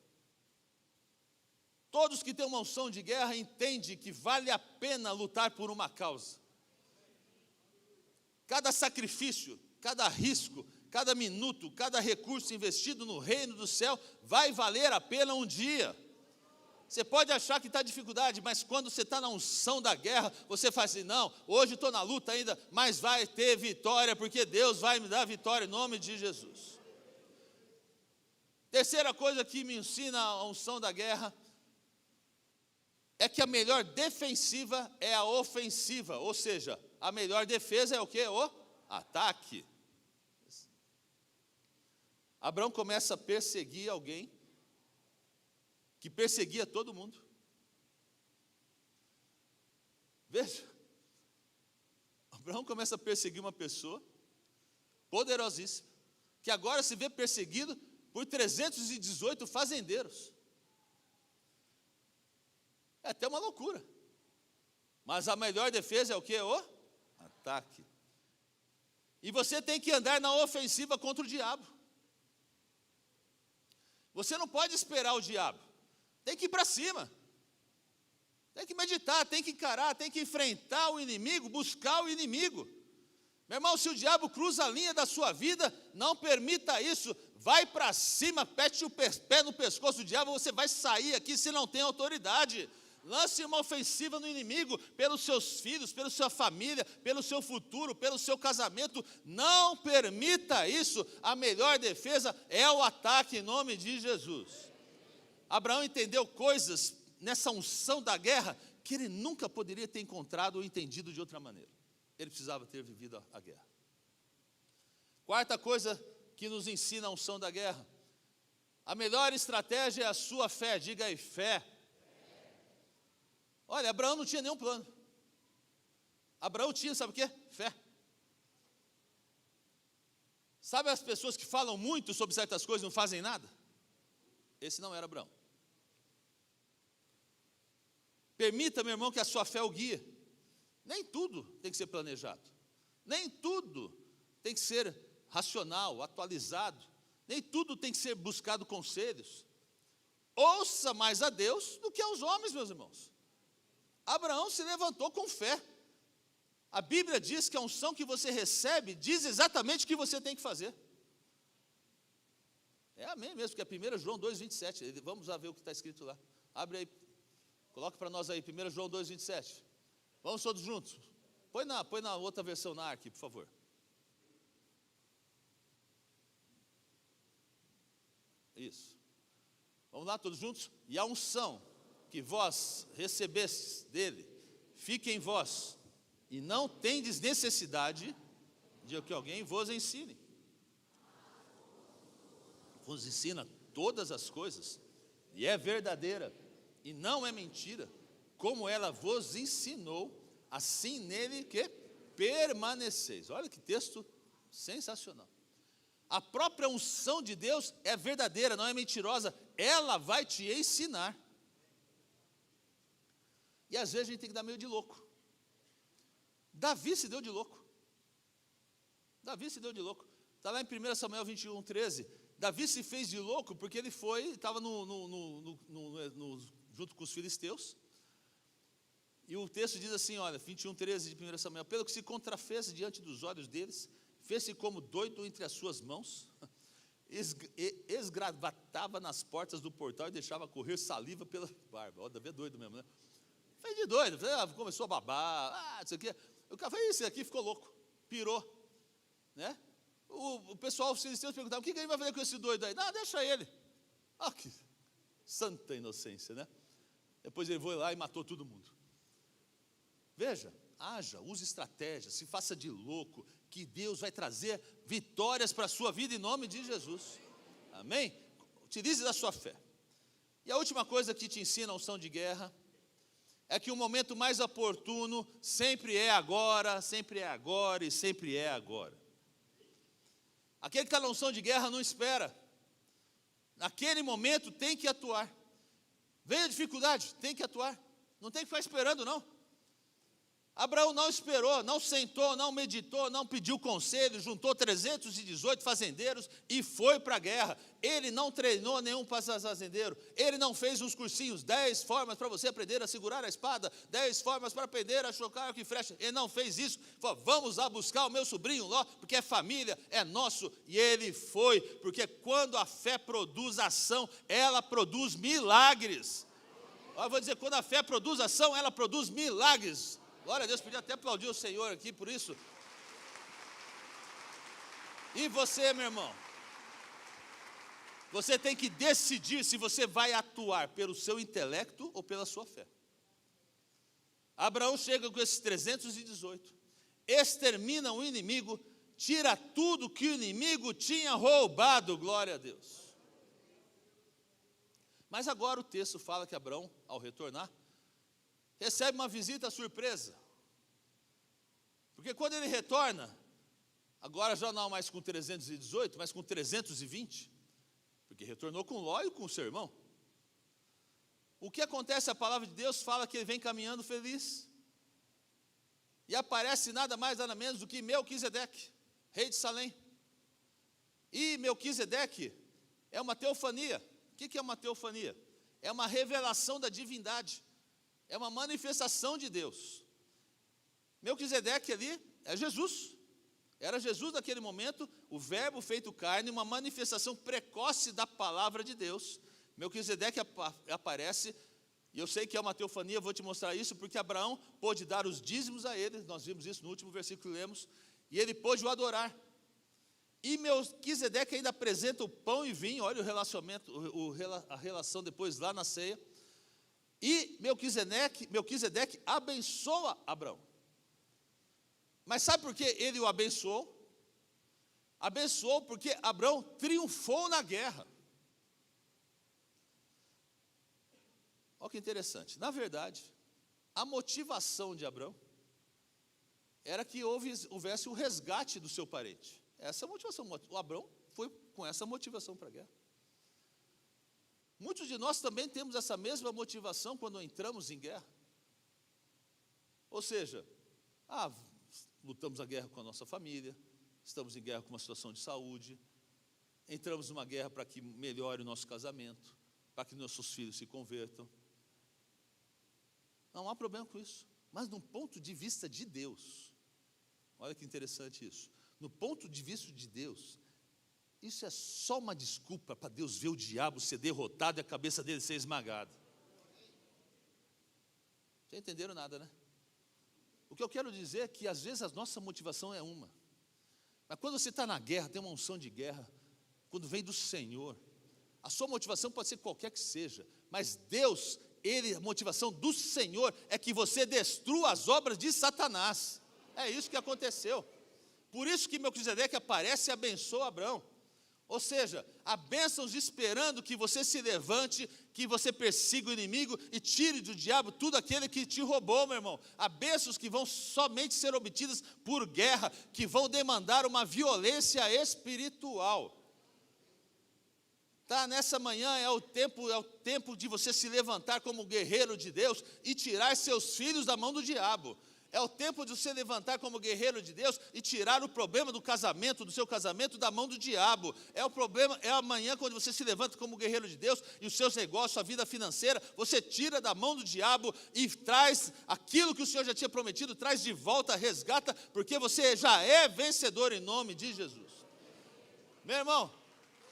Todos que têm uma unção de guerra entendem que vale a pena lutar por uma causa. Cada sacrifício, cada risco, cada minuto, cada recurso investido no reino do céu vai valer a pena um dia. Você pode achar que está dificuldade, mas quando você está na unção da guerra, você faz assim, não, hoje estou na luta ainda, mas vai ter vitória, porque Deus vai me dar vitória em nome de Jesus. Terceira coisa que me ensina a unção da guerra, é que a melhor defensiva é a ofensiva, ou seja, a melhor defesa é o quê? O ataque. Abraão começa a perseguir alguém que perseguia todo mundo. Veja, Abraão começa a perseguir uma pessoa poderosíssima, que agora se vê perseguido por 318 fazendeiros. É até uma loucura. Mas a melhor defesa é o quê? O ataque. E você tem que andar na ofensiva contra o diabo. Você não pode esperar o diabo. Tem que ir para cima. Tem que meditar, tem que encarar, tem que enfrentar o inimigo, buscar o inimigo. Meu irmão, se o diabo cruza a linha da sua vida, não permita isso. Vai para cima, pete o pé no pescoço do diabo, você vai sair aqui se não tem autoridade. Lance uma ofensiva no inimigo, pelos seus filhos, pela sua família, pelo seu futuro, pelo seu casamento. Não permita isso. A melhor defesa é o ataque em nome de Jesus. Abraão entendeu coisas nessa unção da guerra que ele nunca poderia ter encontrado ou entendido de outra maneira. Ele precisava ter vivido a guerra. Quarta coisa que nos ensina a unção da guerra. A melhor estratégia é a sua fé. Diga aí, fé. Olha, Abraão não tinha nenhum plano. Abraão tinha, sabe o quê? Fé. Sabe as pessoas que falam muito sobre certas coisas e não fazem nada? Esse não era Abraão. Permita, meu irmão, que a sua fé o guie. Nem tudo tem que ser planejado. Nem tudo tem que ser racional, atualizado. Nem tudo tem que ser buscado conselhos. Ouça mais a Deus do que aos homens, meus irmãos. Abraão se levantou com fé. A Bíblia diz que a unção que você recebe diz exatamente o que você tem que fazer. É amém mesmo, porque é 1 João 2,27. Vamos lá ver o que está escrito lá. Abre aí, coloca para nós aí, 1 João 2,27. Vamos todos juntos. Põe na outra versão na aqui, por favor. Isso. Vamos lá, todos juntos? E a unção que vós recebestes dele, fique em vós, e não tendes necessidade de que alguém vos ensine. Vos ensina todas as coisas, e é verdadeira, e não é mentira, como ela vos ensinou, assim nele que permaneceis. Olha que texto sensacional. A própria unção de Deus é verdadeira, não é mentirosa, ela vai te ensinar. E às vezes a gente tem que dar meio de louco. Davi se deu de louco. Davi se deu de louco. Está lá em 1 Samuel 21, 13. Davi se fez de louco porque ele estava junto com os filisteus. E o texto diz assim, olha, 21, 13 de 1 Samuel. Pelo que se contrafez diante dos olhos deles, fez-se como doido entre as suas mãos, esgravatava nas portas do portal e deixava correr saliva pela barba. Ó, Davi é doido mesmo, né? Fez de doido, começou a babar, isso aqui. O cara fez isso aqui, ficou louco, pirou, né? O pessoal, os filisteus perguntavam, o que ele vai fazer com esse doido aí? Não, deixa ele. Ah, que santa inocência, né? Depois ele foi lá e matou todo mundo. Veja, haja, use estratégia, se faça de louco, que Deus vai trazer vitórias para a sua vida em nome de Jesus. Amém? Utilize da sua fé. E a última coisa que te ensina a unção de guerra é que o momento mais oportuno sempre é agora e sempre é agora. Aquele que está na unção de guerra não espera. Naquele momento tem que atuar. Veio a dificuldade, tem que atuar. Não tem que ficar esperando, não. Abraão não esperou, não sentou, não meditou, não pediu conselho, juntou 318 fazendeiros e foi para a guerra. Ele não treinou nenhum fazendeiro, ele não fez uns cursinhos, 10 formas para você aprender a segurar a espada, 10 formas para aprender a chocar arco e flecha. Ele não fez isso, falou, vamos lá buscar o meu sobrinho Ló, porque é família, é nosso. E ele foi, porque quando a fé produz ação, ela produz milagres. Eu vou dizer, quando a fé produz ação, ela produz milagres. Glória a Deus, podia até aplaudir o Senhor aqui por isso. E você, meu irmão, você tem que decidir se você vai atuar pelo seu intelecto ou pela sua fé. Abraão chega com esses 318, extermina o inimigo, tira tudo que o inimigo tinha roubado, glória a Deus. Mas agora o texto fala que Abraão, ao retornar, recebe uma visita surpresa. Porque quando ele retorna, agora já não mais com 318, mas com 320, porque retornou com Ló e com o seu irmão. O que acontece? A palavra de Deus fala que ele vem caminhando feliz. E aparece nada mais, nada menos do que Melquisedeque, rei de Salém. E Melquisedeque é uma teofania. O que é uma teofania? É uma revelação da divindade. É uma manifestação de Deus. Melquisedeque ali é Jesus. Era Jesus naquele momento, o verbo feito carne, uma manifestação precoce da palavra de Deus. Melquisedeque aparece, e eu sei que é uma teofania, vou te mostrar isso, porque Abraão pôde dar os dízimos a ele, nós vimos isso no último versículo que lemos, e ele pôde o adorar. E Melquisedeque ainda apresenta o pão e vinho, olha o relacionamento, a relação depois lá na ceia. E Melquisedeque abençoa Abraão. Mas sabe por que ele o abençoou? Abençoou porque Abraão triunfou na guerra. Olha que interessante. Na verdade, a motivação de Abraão era que houvesse o resgate do seu parente. Essa é a motivação. O Abraão foi com essa motivação para a guerra. Muitos de nós também temos essa mesma motivação quando entramos em guerra. Ou seja, lutamos a guerra com a nossa família, estamos em guerra com uma situação de saúde, entramos numa guerra para que melhore o nosso casamento, para que nossos filhos se convertam. Não há problema com isso. Mas no ponto de vista de Deus, olha que interessante isso. No ponto de vista de Deus, isso é só uma desculpa para Deus ver o diabo ser derrotado e a cabeça dele ser esmagada. Não entenderam nada, né? O que eu quero dizer é que às vezes a nossa motivação é uma. Mas quando você está na guerra, tem uma unção de guerra, quando vem do Senhor, a sua motivação pode ser qualquer que seja, mas Deus, a motivação do Senhor é que você destrua as obras de Satanás. É isso que aconteceu. Por isso que Melquisedeque aparece e abençoa Abraão. Ou seja, há bênçãos esperando que você se levante, que você persiga o inimigo e tire do diabo tudo aquele que te roubou, meu irmão. Há bênçãos que vão somente ser obtidas por guerra, que vão demandar uma violência espiritual. Nessa manhã é o tempo de você se levantar como guerreiro de Deus e tirar seus filhos da mão do diabo. É o tempo de você levantar como guerreiro de Deus e tirar o problema do seu casamento da mão do diabo. É amanhã quando você se levanta como guerreiro de Deus e os seus negócios, a vida financeira, você tira da mão do diabo e traz aquilo que o Senhor já tinha prometido, traz de volta, resgata, porque você já é vencedor em nome de Jesus. Meu irmão,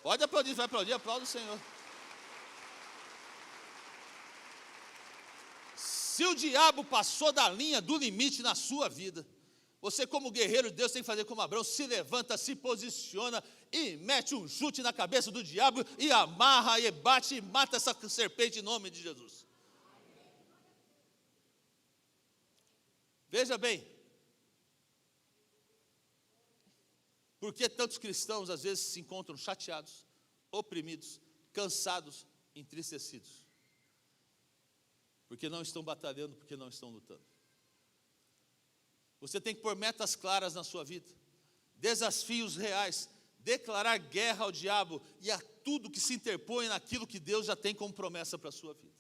pode aplaudir, vai aplaudir, aplauda o Senhor. Se o diabo passou da linha, do limite na sua vida, você como guerreiro de Deus tem que fazer como Abraão, se levanta, se posiciona e mete um chute na cabeça do diabo e amarra e bate e mata essa serpente em nome de Jesus. Veja bem, por que tantos cristãos às vezes se encontram chateados, oprimidos, cansados, entristecidos? Porque não estão batalhando, porque não estão lutando. Você tem que pôr metas claras na sua vida, desafios reais, declarar guerra ao diabo e a tudo que se interpõe naquilo que Deus já tem como promessa para a sua vida.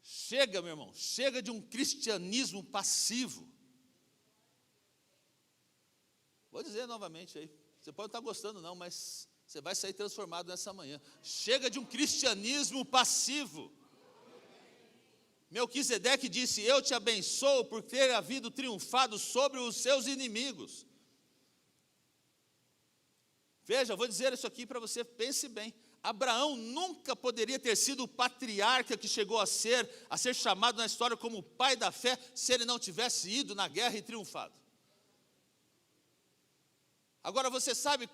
Chega, meu irmão, chega de um cristianismo passivo. Vou dizer novamente aí, você pode não estar gostando não, mas você vai sair transformado nessa manhã. Chega de um cristianismo passivo. Melquisedeque disse: eu te abençoo por ter havido triunfado sobre os seus inimigos. Veja, eu vou dizer isso aqui para você, pense bem. Abraão nunca poderia ter sido o patriarca que chegou a ser chamado na história como o pai da fé, se ele não tivesse ido na guerra e triunfado. Agora você sabe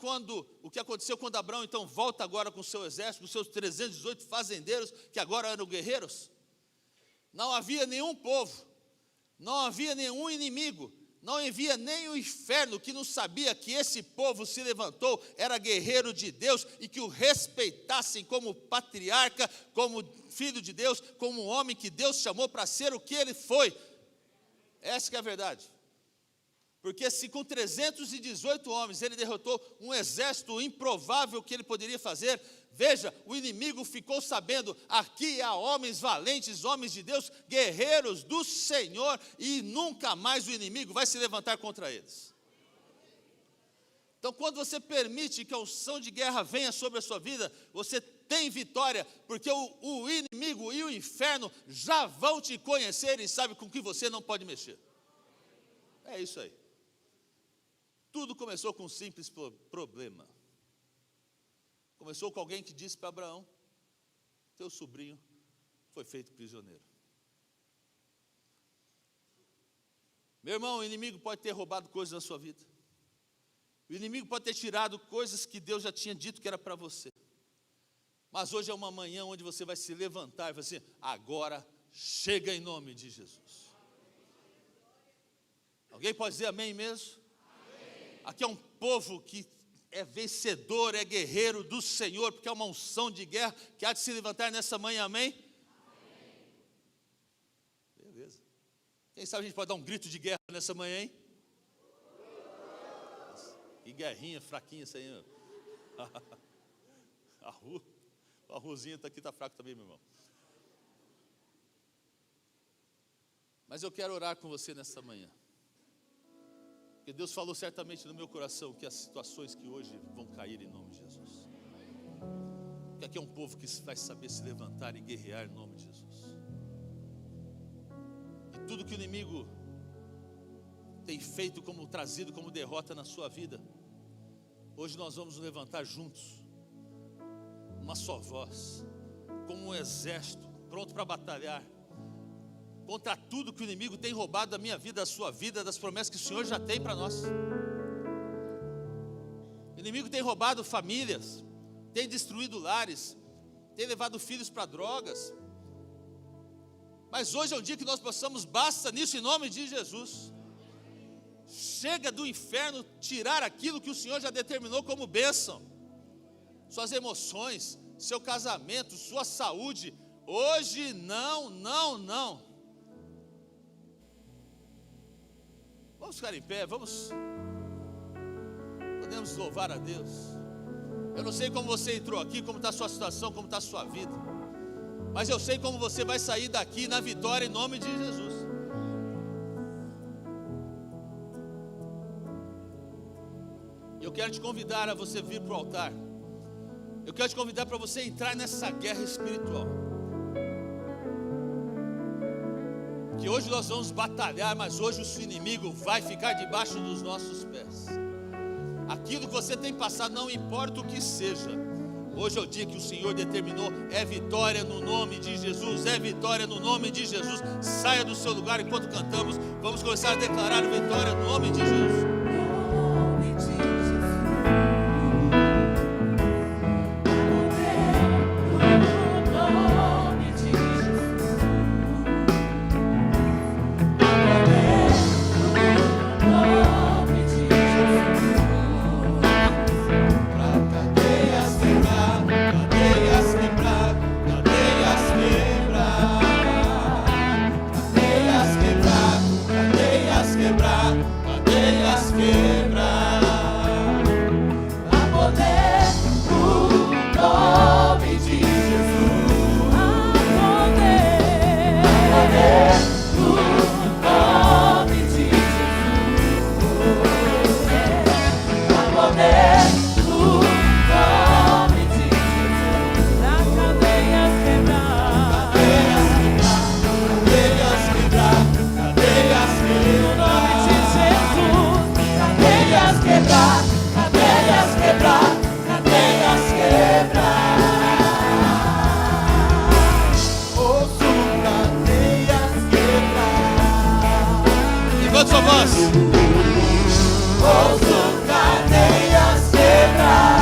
o que aconteceu quando Abraão então volta agora com o seu exército, com seus 318 fazendeiros, que agora eram guerreiros? Não havia nenhum povo, não havia nenhum inimigo, não havia nem o inferno que não sabia que esse povo se levantou, era guerreiro de Deus, e que o respeitassem como patriarca, como filho de Deus, como um homem que Deus chamou para ser o que ele foi. Essa que é a verdade. Porque se com 318 homens ele derrotou um exército improvável que ele poderia fazer, veja, o inimigo ficou sabendo, aqui há homens valentes, homens de Deus, guerreiros do Senhor, e nunca mais o inimigo vai se levantar contra eles. Então, quando você permite que a unção de guerra venha sobre a sua vida, você tem vitória, porque o inimigo e o inferno já vão te conhecer e sabem com que você não pode mexer. É isso aí. Tudo começou com um simples problema. Começou com alguém que disse para Abraão: teu sobrinho foi feito prisioneiro. Meu irmão, o inimigo pode ter roubado coisas na sua vida. O inimigo pode ter tirado coisas que Deus já tinha dito que era para você. Mas hoje é uma manhã onde você vai se levantar e vai dizer: agora chega em nome de Jesus. Alguém pode dizer amém mesmo? Aqui é um povo que é vencedor, é guerreiro do Senhor, porque é uma unção de guerra que há de se levantar nessa manhã, amém? Beleza. Quem sabe a gente pode dar um grito de guerra nessa manhã, hein? Que guerrinha fraquinha essa aí. A Ruzinha está aqui, está fraco também, meu irmão. Mas eu quero orar com você nessa manhã. Porque Deus falou certamente no meu coração que as situações que hoje vão cair em nome de Jesus. Que aqui é um povo que vai saber se levantar e guerrear em nome de Jesus. E tudo que o inimigo tem feito trazido como derrota na sua vida, hoje nós vamos nos levantar juntos, uma só voz, como um exército, pronto para batalhar contra tudo que o inimigo tem roubado da minha vida, da sua vida, das promessas que o Senhor já tem para nós. O inimigo tem roubado famílias, tem destruído lares, tem levado filhos para drogas. Mas hoje é o dia que nós possamos, basta nisso em nome de Jesus. Chega do inferno tirar aquilo que o Senhor já determinou como bênção. Suas emoções, seu casamento, sua saúde. Hoje não. Vamos ficar em pé, podemos louvar a Deus. Eu não sei como você entrou aqui, como está a sua situação, como está a sua vida, mas eu sei como você vai sair daqui na vitória em nome de Jesus. Eu quero te convidar a você vir para o altar. Eu quero te convidar para você entrar nessa guerra espiritual. Que hoje nós vamos batalhar, mas hoje o seu inimigo vai ficar debaixo dos nossos pés. Aquilo que você tem passado, não importa o que seja, hoje é o dia que o Senhor determinou, é vitória no nome de Jesus, é vitória no nome de Jesus. Saia do seu lugar enquanto cantamos, vamos começar a declarar vitória no nome de Jesus. Cadeias voz. Ouço cadeias quebrar.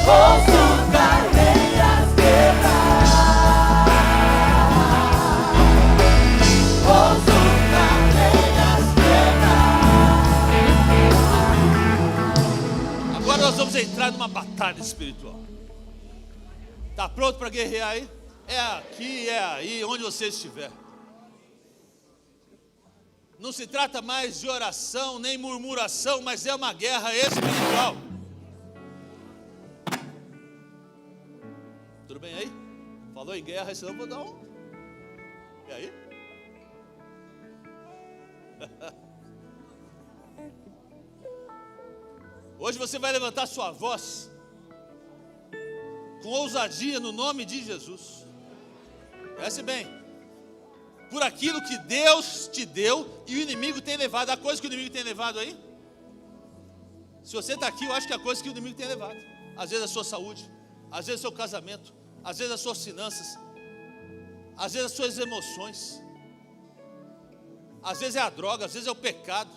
Ouço cadeias quebrar. Ouço cadeias quebrar. Agora nós vamos entrar numa batalha espiritual. Está pronto para guerrear aí? É aqui, é aí, onde você estiver. Não se trata mais de oração nem murmuração, mas é uma guerra espiritual. Tudo bem aí? Falou em guerra, senão eu vou dar um. E aí? Hoje você vai levantar sua voz com ousadia no nome de Jesus. Preste bem. Por aquilo que Deus te deu e o inimigo tem levado. A coisa que o inimigo tem levado aí? Se você está aqui, eu acho que é a coisa que o inimigo tem levado. Às vezes a sua saúde, às vezes o seu casamento, às vezes as suas finanças, às vezes as suas emoções, às vezes é a droga, às vezes é o pecado,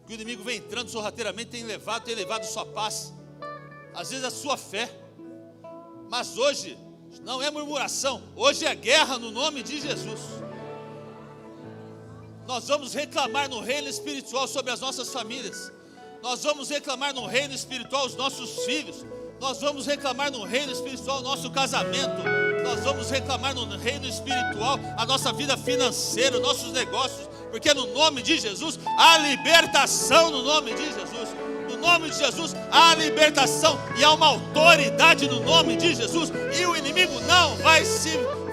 que o inimigo vem entrando sorrateiramente, tem levado sua paz, às vezes a sua fé. Mas hoje não é murmuração, hoje é guerra no nome de Jesus. Nós vamos reclamar no reino espiritual sobre as nossas famílias. Nós vamos reclamar no reino espiritual os nossos filhos. Nós vamos reclamar no reino espiritual o nosso casamento. Nós vamos reclamar no reino espiritual a nossa vida financeira, nossos negócios. Porque no nome de Jesus há libertação, no nome de Jesus. No nome de Jesus há libertação e há uma autoridade no nome de Jesus. E o inimigo não vai se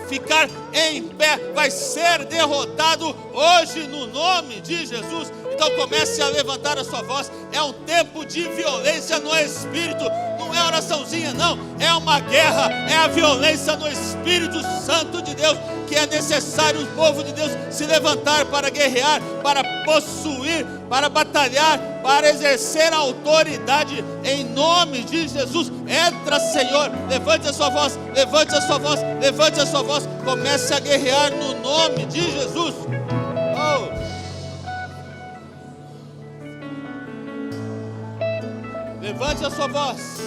ficar em pé, vai ser derrotado hoje no nome de Jesus. Então comece a levantar a sua voz. É um tempo de violência no Espírito. Não é oraçãozinha não, é uma guerra. É a violência no Espírito Santo de Deus, que é necessário o povo de Deus se levantar para guerrear, para possuir, para batalhar, para exercer a autoridade em nome de Jesus. Entra, Senhor, levante a sua voz, levante a sua voz, levante a sua voz. Comece a guerrear no nome de Jesus. Oh. Levante a sua voz.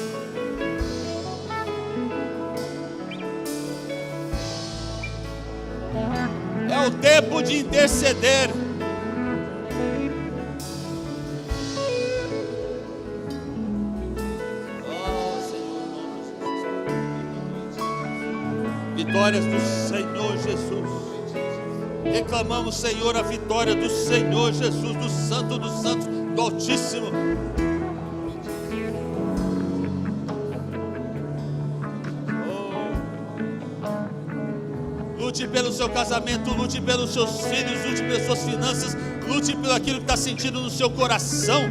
É o tempo de interceder. Oh, Senhor. Vitórias do Senhor Jesus. Reclamamos, Senhor, a vitória do Senhor Jesus, do Santo dos Santos, do Altíssimo. Lute pelo seu casamento, lute pelos seus filhos, lute pelas suas finanças, lute pelo aquilo que está sentindo no seu coração.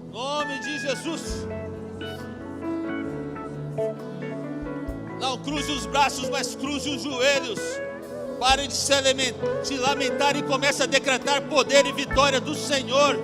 Em nome de Jesus. Não cruze os braços, mas cruze os joelhos. Pare de se lamentar e comece a decretar poder e vitória do Senhor.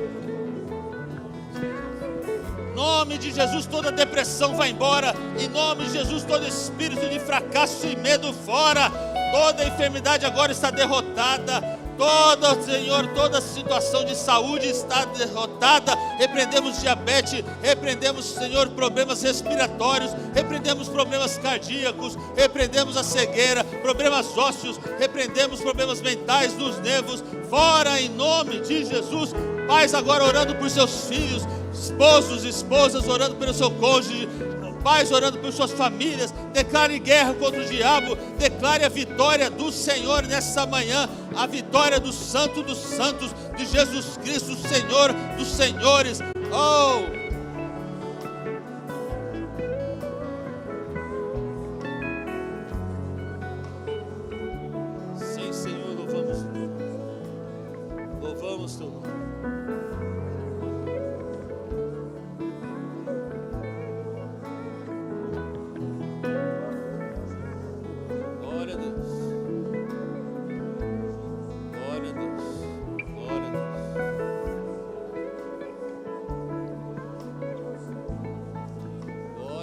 Em nome de Jesus, toda depressão vai embora. Em nome de Jesus, todo espírito de fracasso e medo fora. Toda enfermidade agora está derrotada. Toda situação de saúde está derrotada. Repreendemos diabetes, repreendemos, Senhor, problemas respiratórios, repreendemos problemas cardíacos, repreendemos a cegueira, problemas ósseos, repreendemos problemas mentais nos nervos, fora em nome de Jesus. Pais agora orando por seus filhos, esposos, esposas orando pelo seu cônjuge, pais orando por suas famílias. Declare guerra contra o diabo, declare a vitória do Senhor nessa manhã, a vitória do Santo dos Santos, de Jesus Cristo, Senhor dos Senhores. Oh! Sim, Senhor, louvamos teu nome.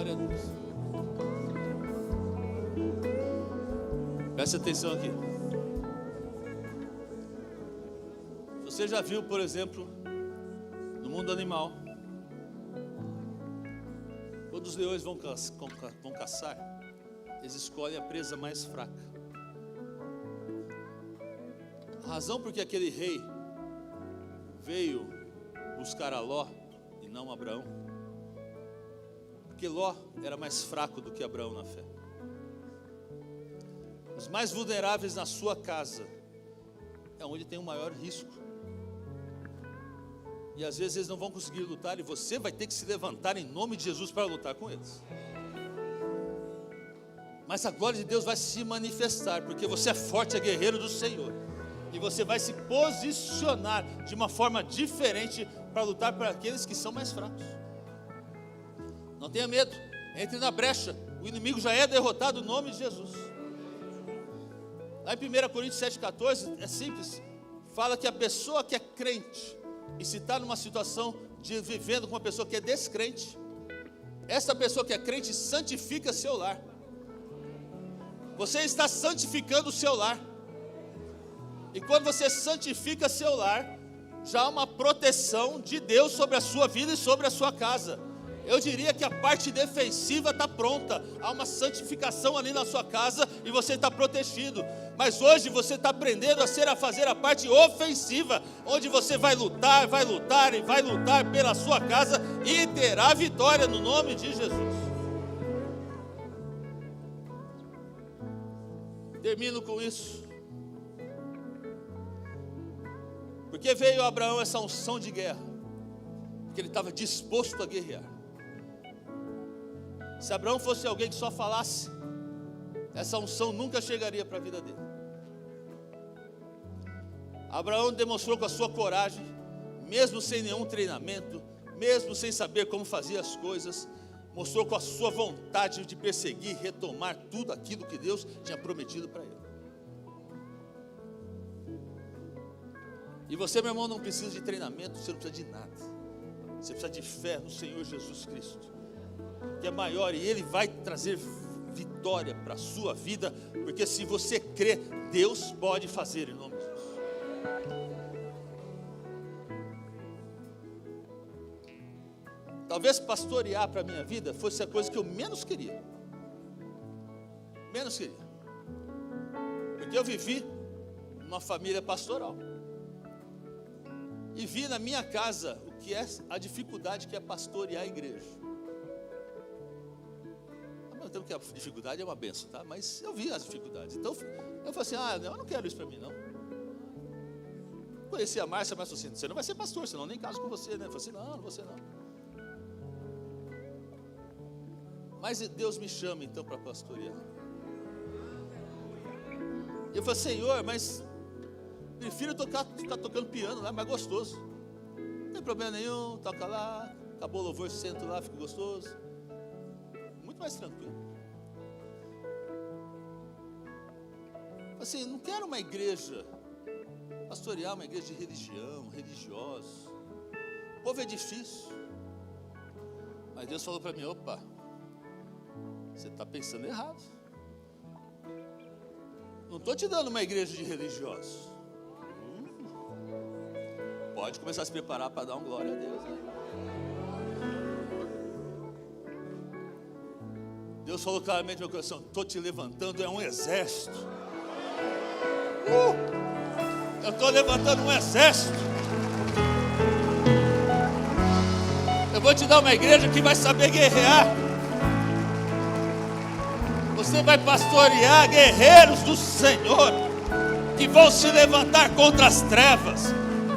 Glória a Deus. Preste atenção aqui. Você já viu, por exemplo, no mundo animal, quando os leões vão caçar, eles escolhem a presa mais fraca. A razão por que aquele rei veio buscar a Ló e não Abraão, porque Ló era mais fraco do que Abraão na fé. Os mais vulneráveis na sua casa é onde tem o maior risco. E às vezes eles não vão conseguir lutar, e você vai ter que se levantar em nome de Jesus para lutar com eles. Mas a glória de Deus vai se manifestar, porque você é forte, é guerreiro do Senhor. E você vai se posicionar de uma forma diferente para lutar por aqueles que são mais fracos. Não tenha medo, entre na brecha, o inimigo já é derrotado no nome de Jesus. Lá em 1 Coríntios 7,14, é simples, fala que a pessoa que é crente, e se está numa situação de vivendo com uma pessoa que é descrente, essa pessoa que é crente santifica seu lar. Você está santificando o seu lar. E quando você santifica seu lar, já há uma proteção de Deus sobre a sua vida e sobre a sua casa. Eu diria que a parte defensiva está pronta. Há uma santificação ali na sua casa e você está protegido. Mas hoje você está aprendendo a fazer a parte ofensiva, onde você vai lutar e vai lutar pela sua casa e terá vitória no nome de Jesus. Termino com isso. Porque veio a Abraão essa unção de guerra? Porque ele estava disposto a guerrear. Se Abraão fosse alguém que só falasse, essa unção nunca chegaria para a vida dele. Abraão demonstrou com a sua coragem, mesmo sem nenhum treinamento, mesmo sem saber como fazia as coisas, mostrou com a sua vontade de perseguir, retomar tudo aquilo que Deus tinha prometido para ele. E você, meu irmão, não precisa de treinamento, você não precisa de nada. Você precisa de fé no Senhor Jesus Cristo, que é maior, e Ele vai trazer vitória para a sua vida, porque se você crê, Deus pode fazer em nome de Jesus. Talvez pastorear para a minha vida fosse a coisa que eu menos queria. Porque eu vivi numa família pastoral. E vi na minha casa o que é a dificuldade que é pastorear a igreja. Ao mesmo tempo que a dificuldade é uma benção, tá? Mas eu vi as dificuldades. Então eu falei assim, eu não quero isso para mim, não. Conheci a Márcia, mas falei assim, você não vai ser pastor, senão eu nem caso com você, né? Eu falei assim, não vou ser não. Mas Deus me chama então para pastorear. Eu falei, Senhor, mas prefiro ficar tocando piano lá, é mais gostoso. Não tem problema nenhum, toca lá, acabou o louvor, sento lá, fica gostoso. Muito mais tranquilo. Assim, não quero uma igreja, pastorear uma igreja de religião, religiosos. O povo é difícil. Mas Deus falou para mim, opa, você está pensando errado. Não estou te dando uma igreja de religiosos. Pode começar a se preparar para dar um glória a Deus, né? Deus falou claramente no meu coração, estou te levantando, é um exército. Eu estou levantando um exército. Eu vou te dar uma igreja que vai saber guerrear. Você vai pastorear guerreiros do Senhor, que vão se levantar contra as trevas,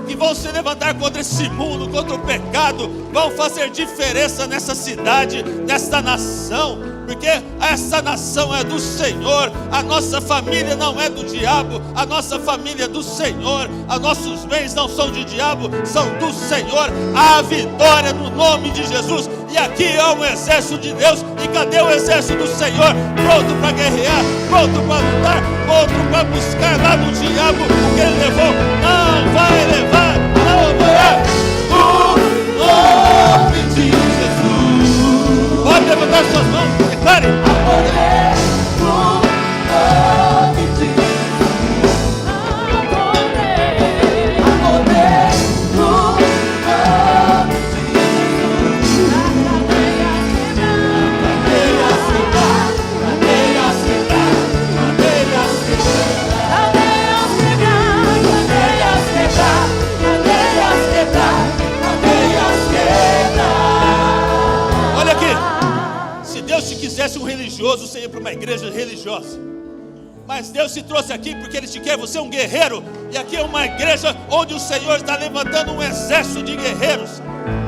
que vão se levantar contra esse mundo, contra o pecado, vão fazer diferença nessa cidade, nesta nação, porque essa nação é do Senhor, a nossa família não é do diabo, a nossa família é do Senhor, os nossos bens não são de diabo, são do Senhor, há vitória no nome de Jesus, e aqui há um exército de Deus, e cadê o exército do Senhor? Pronto para guerrear, pronto para lutar, pronto para buscar lá no diabo o que ele levou, não vai levar, não vai. O nome de Jesus. Pode levantar suas quisesse um religioso, você ia para uma igreja religiosa. Mas Deus te trouxe aqui porque Ele te quer, você é um guerreiro. E aqui é uma igreja onde o Senhor está levantando um exército de guerreiros.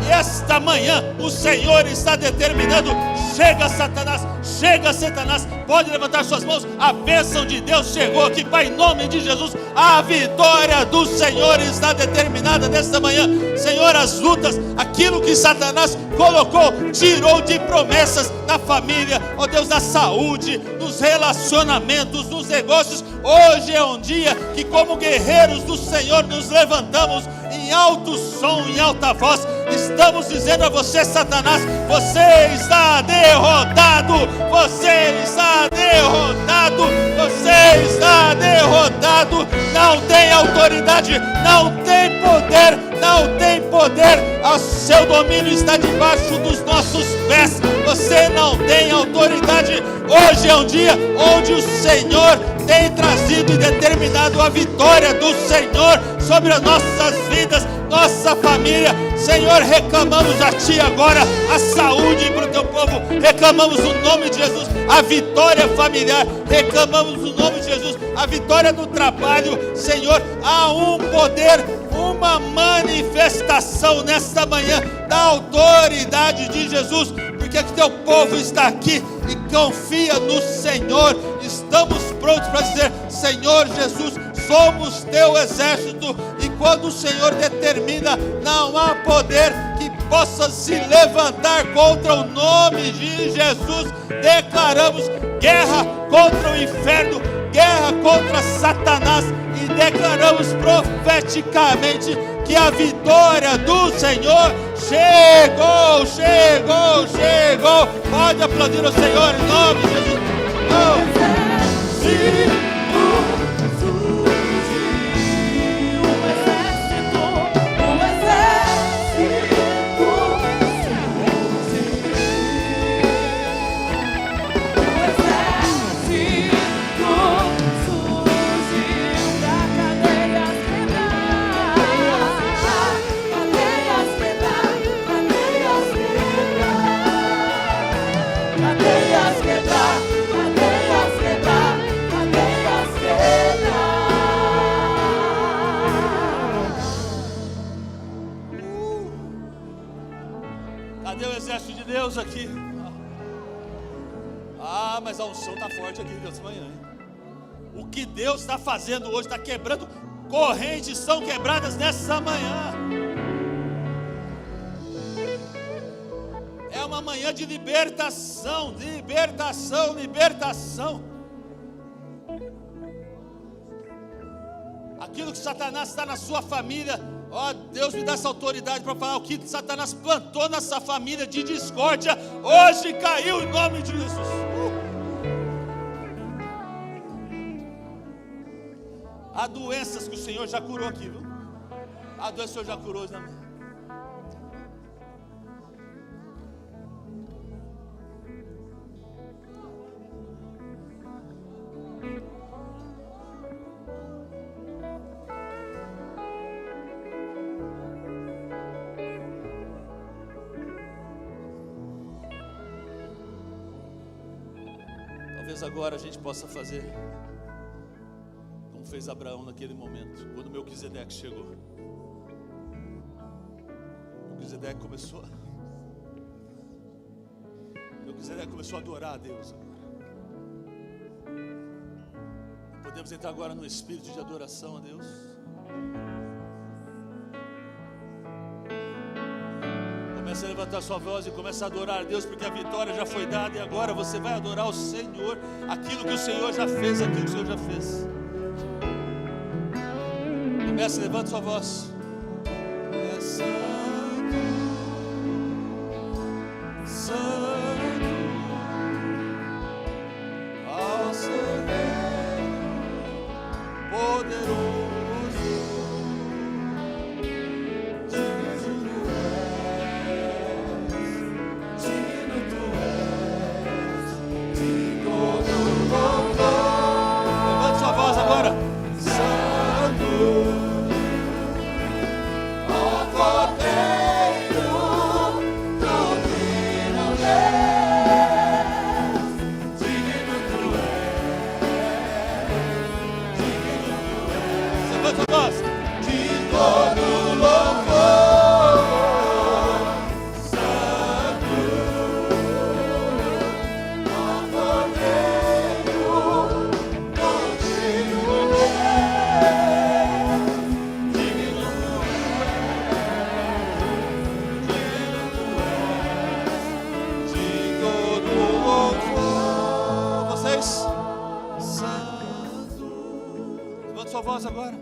E esta manhã o Senhor está determinando: chega Satanás, pode levantar suas mãos, a bênção de Deus chegou aqui, Pai, em nome de Jesus, a vitória do Senhor está determinada nesta manhã. Senhor, as lutas, aquilo que Satanás colocou, tirou de promessas na família, ó Deus, na saúde, nos relacionamentos, nos negócios, hoje é um dia que como guerreiros do Senhor nos levantamos em alto som, em alta voz, estamos dizendo a você, Satanás, você está derrotado, você está derrotado, você está derrotado, não tem autoridade, não tem poder, o seu domínio está debaixo dos nossos pés, você não tem autoridade. Hoje é um dia onde o Senhor tem trazido e determinado a vitória do Senhor sobre as nossas vidas, nossa família. Senhor, reclamamos a Ti agora a saúde para o Teu povo, reclamamos o nome de Jesus, a vitória familiar, reclamamos o nome de Jesus, a vitória no trabalho. Senhor, há um poder, uma manifestação nesta manhã da autoridade de Jesus, porque Teu povo está aqui e confia no Senhor. Estamos prontos para dizer: Senhor Jesus, somos Teu exército, e quando o Senhor determina, não há poder que possa se levantar contra o nome de Jesus. Declaramos guerra contra o inferno, guerra contra Satanás, e declaramos profeticamente que a vitória do Senhor chegou. Pode aplaudir o Senhor em nome de Jesus. Cadê o exército de Deus aqui? Mas a unção está forte aqui nessa manhã, hein? O que Deus está fazendo hoje, está quebrando correntes, são quebradas nessa manhã. É uma manhã de libertação. Aquilo que Satanás está na sua família, ó, Deus me dá essa autoridade para falar: o que Satanás plantou nessa família de discórdia, hoje caiu em nome de Jesus. Há doenças que o Senhor já curou aqui, viu? Há doenças que o Senhor já curou hoje na minha. Talvez agora a gente possa fazer como fez Abraão naquele momento, quando Melquisedeque chegou. Melquisedeque começou a adorar a Deus. Podemos entrar agora no espírito de adoração a Deus. Comece a levantar sua voz e comece a adorar a Deus, porque a vitória já foi dada e agora você vai adorar o Senhor, aquilo que o Senhor já fez, Comece, levante sua voz. É santo, santo, ao Senhor poderoso, digno tu és de todo louvor. Levante sua voz agora. Santo, voz agora.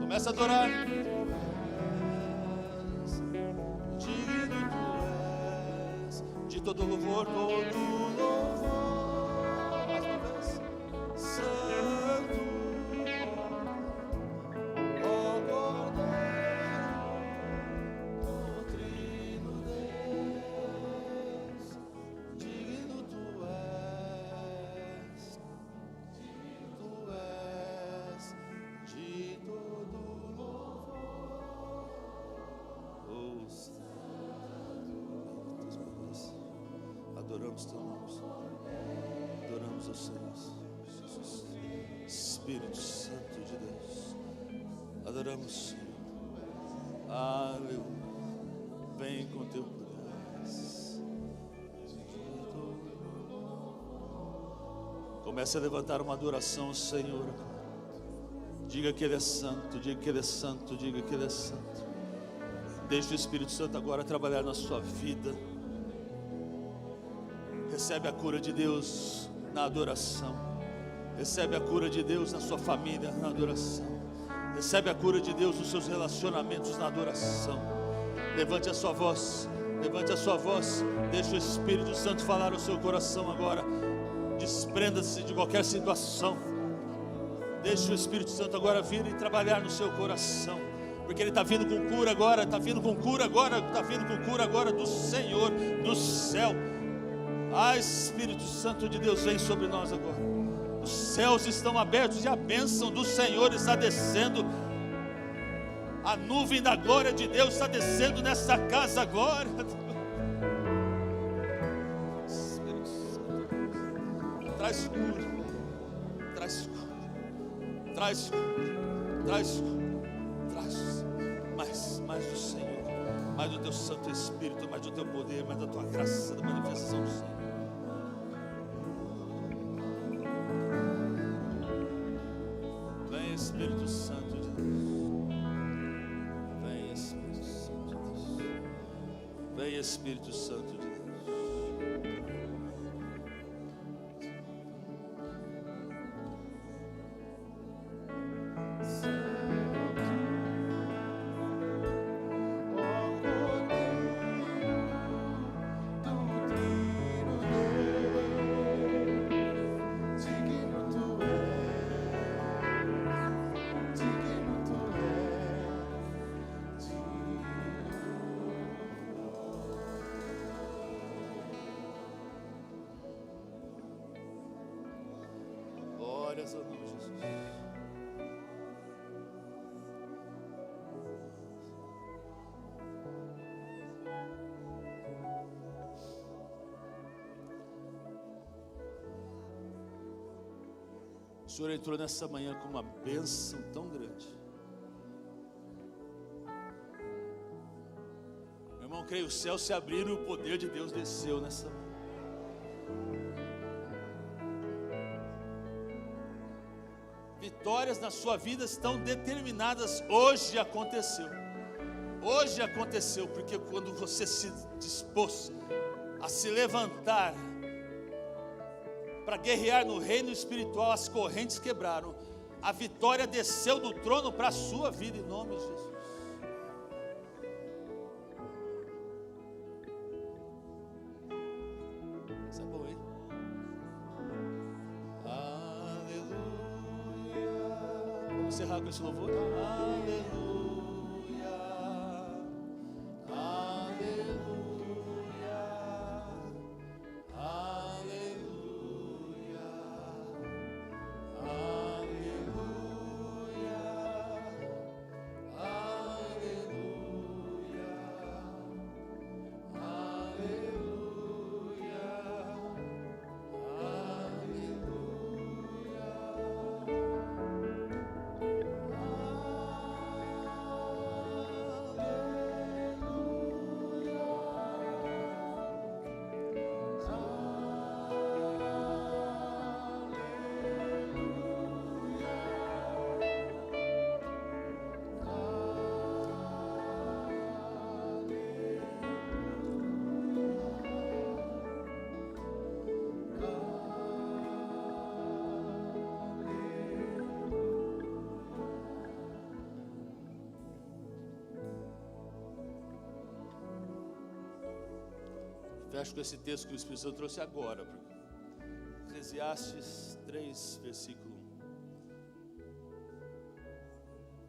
Começa a adorar. Digno tu és de todo louvor, todo louvor. Mais uma vez. Santo, ó Cordeiro, Trino Deus. Digno tu és de todo louvor. Oh, adoramos teu nome, adoramos ao Senhor, Jesus. Espírito Santo de Deus, adoramos, Senhor. Aleluia. Vem com teu poder. Comece a levantar uma adoração ao Senhor. Diga que Ele é santo, diga que Ele é santo, diga que Ele é santo. Deixe o Espírito Santo agora trabalhar na sua vida. Recebe a cura de Deus na adoração. Recebe a cura de Deus na sua família na adoração. Recebe a cura de Deus nos seus relacionamentos na adoração. Levante a sua voz, levante a sua voz. Deixe o Espírito Santo falar ao seu coração agora. Desprenda-se de qualquer situação. Deixe o Espírito Santo agora vir e trabalhar no seu coração. Porque Ele está vindo com cura agora, está vindo com cura agora, está vindo com cura agora do Senhor, do céu. Ah, Espírito Santo de Deus, vem sobre nós agora. Os céus estão abertos e a bênção do Senhor está descendo. A nuvem da glória de Deus está descendo nessa casa, glória a Deus. Espírito Santo, traz cura, traz cura, traz cura, traz cura, traz mais do Senhor, mais do teu Santo Espírito, mais do teu poder, mais da tua graça, da manifestação do Senhor. Vem Espírito Santo de Deus, vem Espírito Santo de Deus, vem Espírito Santo de Deus. Glórias ao nome de Jesus. O Senhor entrou nessa manhã com uma bênção tão grande. Meu irmão, creio, os céus se abriram e o poder de Deus desceu nessa manhã. Vitórias na sua vida estão determinadas. Hoje aconteceu. Hoje aconteceu, porque quando você se dispôs a se levantar para guerrear no reino espiritual, as correntes quebraram. A vitória desceu do trono para a sua vida, em nome de Jesus. Isso é bom, hein? Vamos encerrar com esse louvor? Aleluia. Fecho com esse texto que o Espírito Santo trouxe agora. Eclesiastes 3, versículo 1.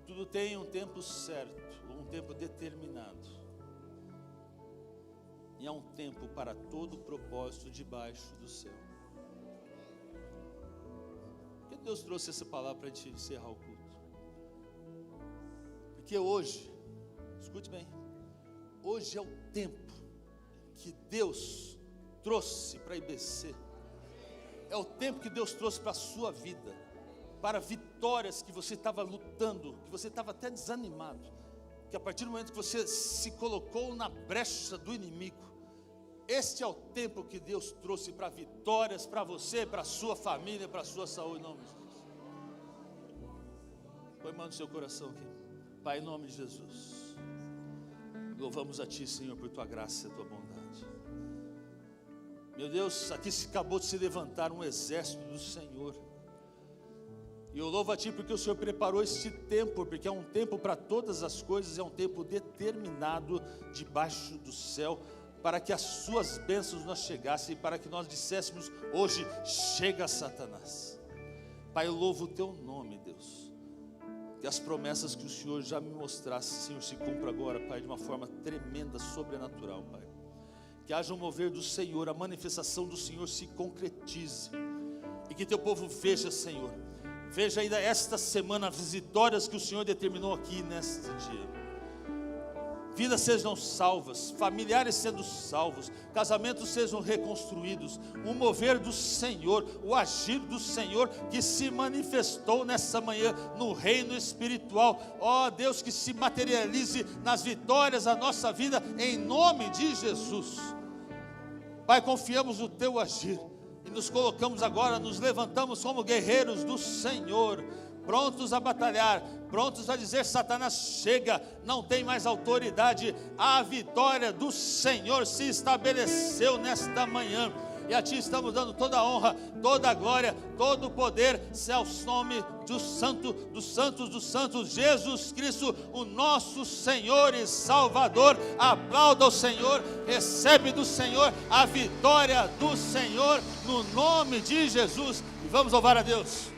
Tudo tem um tempo certo, um tempo determinado. E há um tempo para todo propósito debaixo do céu. Por que Deus trouxe essa palavra para a gente encerrar o culto? Porque hoje, escute bem, hoje é o tempo que Deus trouxe para a IBC. É o tempo que Deus trouxe para a sua vida, para vitórias que você estava lutando, que você estava até desanimado, que a partir do momento que você se colocou na brecha do inimigo, este é o tempo que Deus trouxe para vitórias para você, para a sua família, para a sua saúde, em nome de Jesus. Põe a mão no seu coração aqui. Pai, em nome de Jesus, louvamos a Ti, Senhor, por Tua graça e Tua bondade. Meu Deus, aqui acabou de se levantar um exército do Senhor. E eu louvo a Ti porque o Senhor preparou este tempo, porque é um tempo para todas as coisas, é um tempo determinado debaixo do céu, para que as Suas bênçãos nos chegassem, para que nós disséssemos hoje, chega Satanás. Pai, eu louvo o Teu nome, Deus. Que as promessas que o Senhor já me mostrasse, Senhor, se cumpra agora, Pai, de uma forma tremenda, sobrenatural, Pai. Que haja um mover do Senhor, a manifestação do Senhor se concretize. E que Teu povo veja, Senhor, veja ainda esta semana as vitórias que o Senhor determinou aqui neste dia. Vidas sejam salvas, familiares sendo salvos, casamentos sejam reconstruídos, o mover do Senhor, o agir do Senhor que se manifestou nessa manhã no reino espiritual. Ó Deus, que se materialize nas vitórias da nossa vida, em nome de Jesus. Pai, confiamos no Teu agir e nos colocamos agora, nos levantamos como guerreiros do Senhor, prontos a batalhar, prontos a dizer: Satanás, chega, não tem mais autoridade. A vitória do Senhor se estabeleceu nesta manhã, e a Ti estamos dando toda a honra, toda a glória, todo o poder, ao nome do Santo, dos Santos, dos Santos, Jesus Cristo, o nosso Senhor e Salvador. Aplauda o Senhor, recebe do Senhor a vitória do Senhor, no nome de Jesus, e vamos louvar a Deus.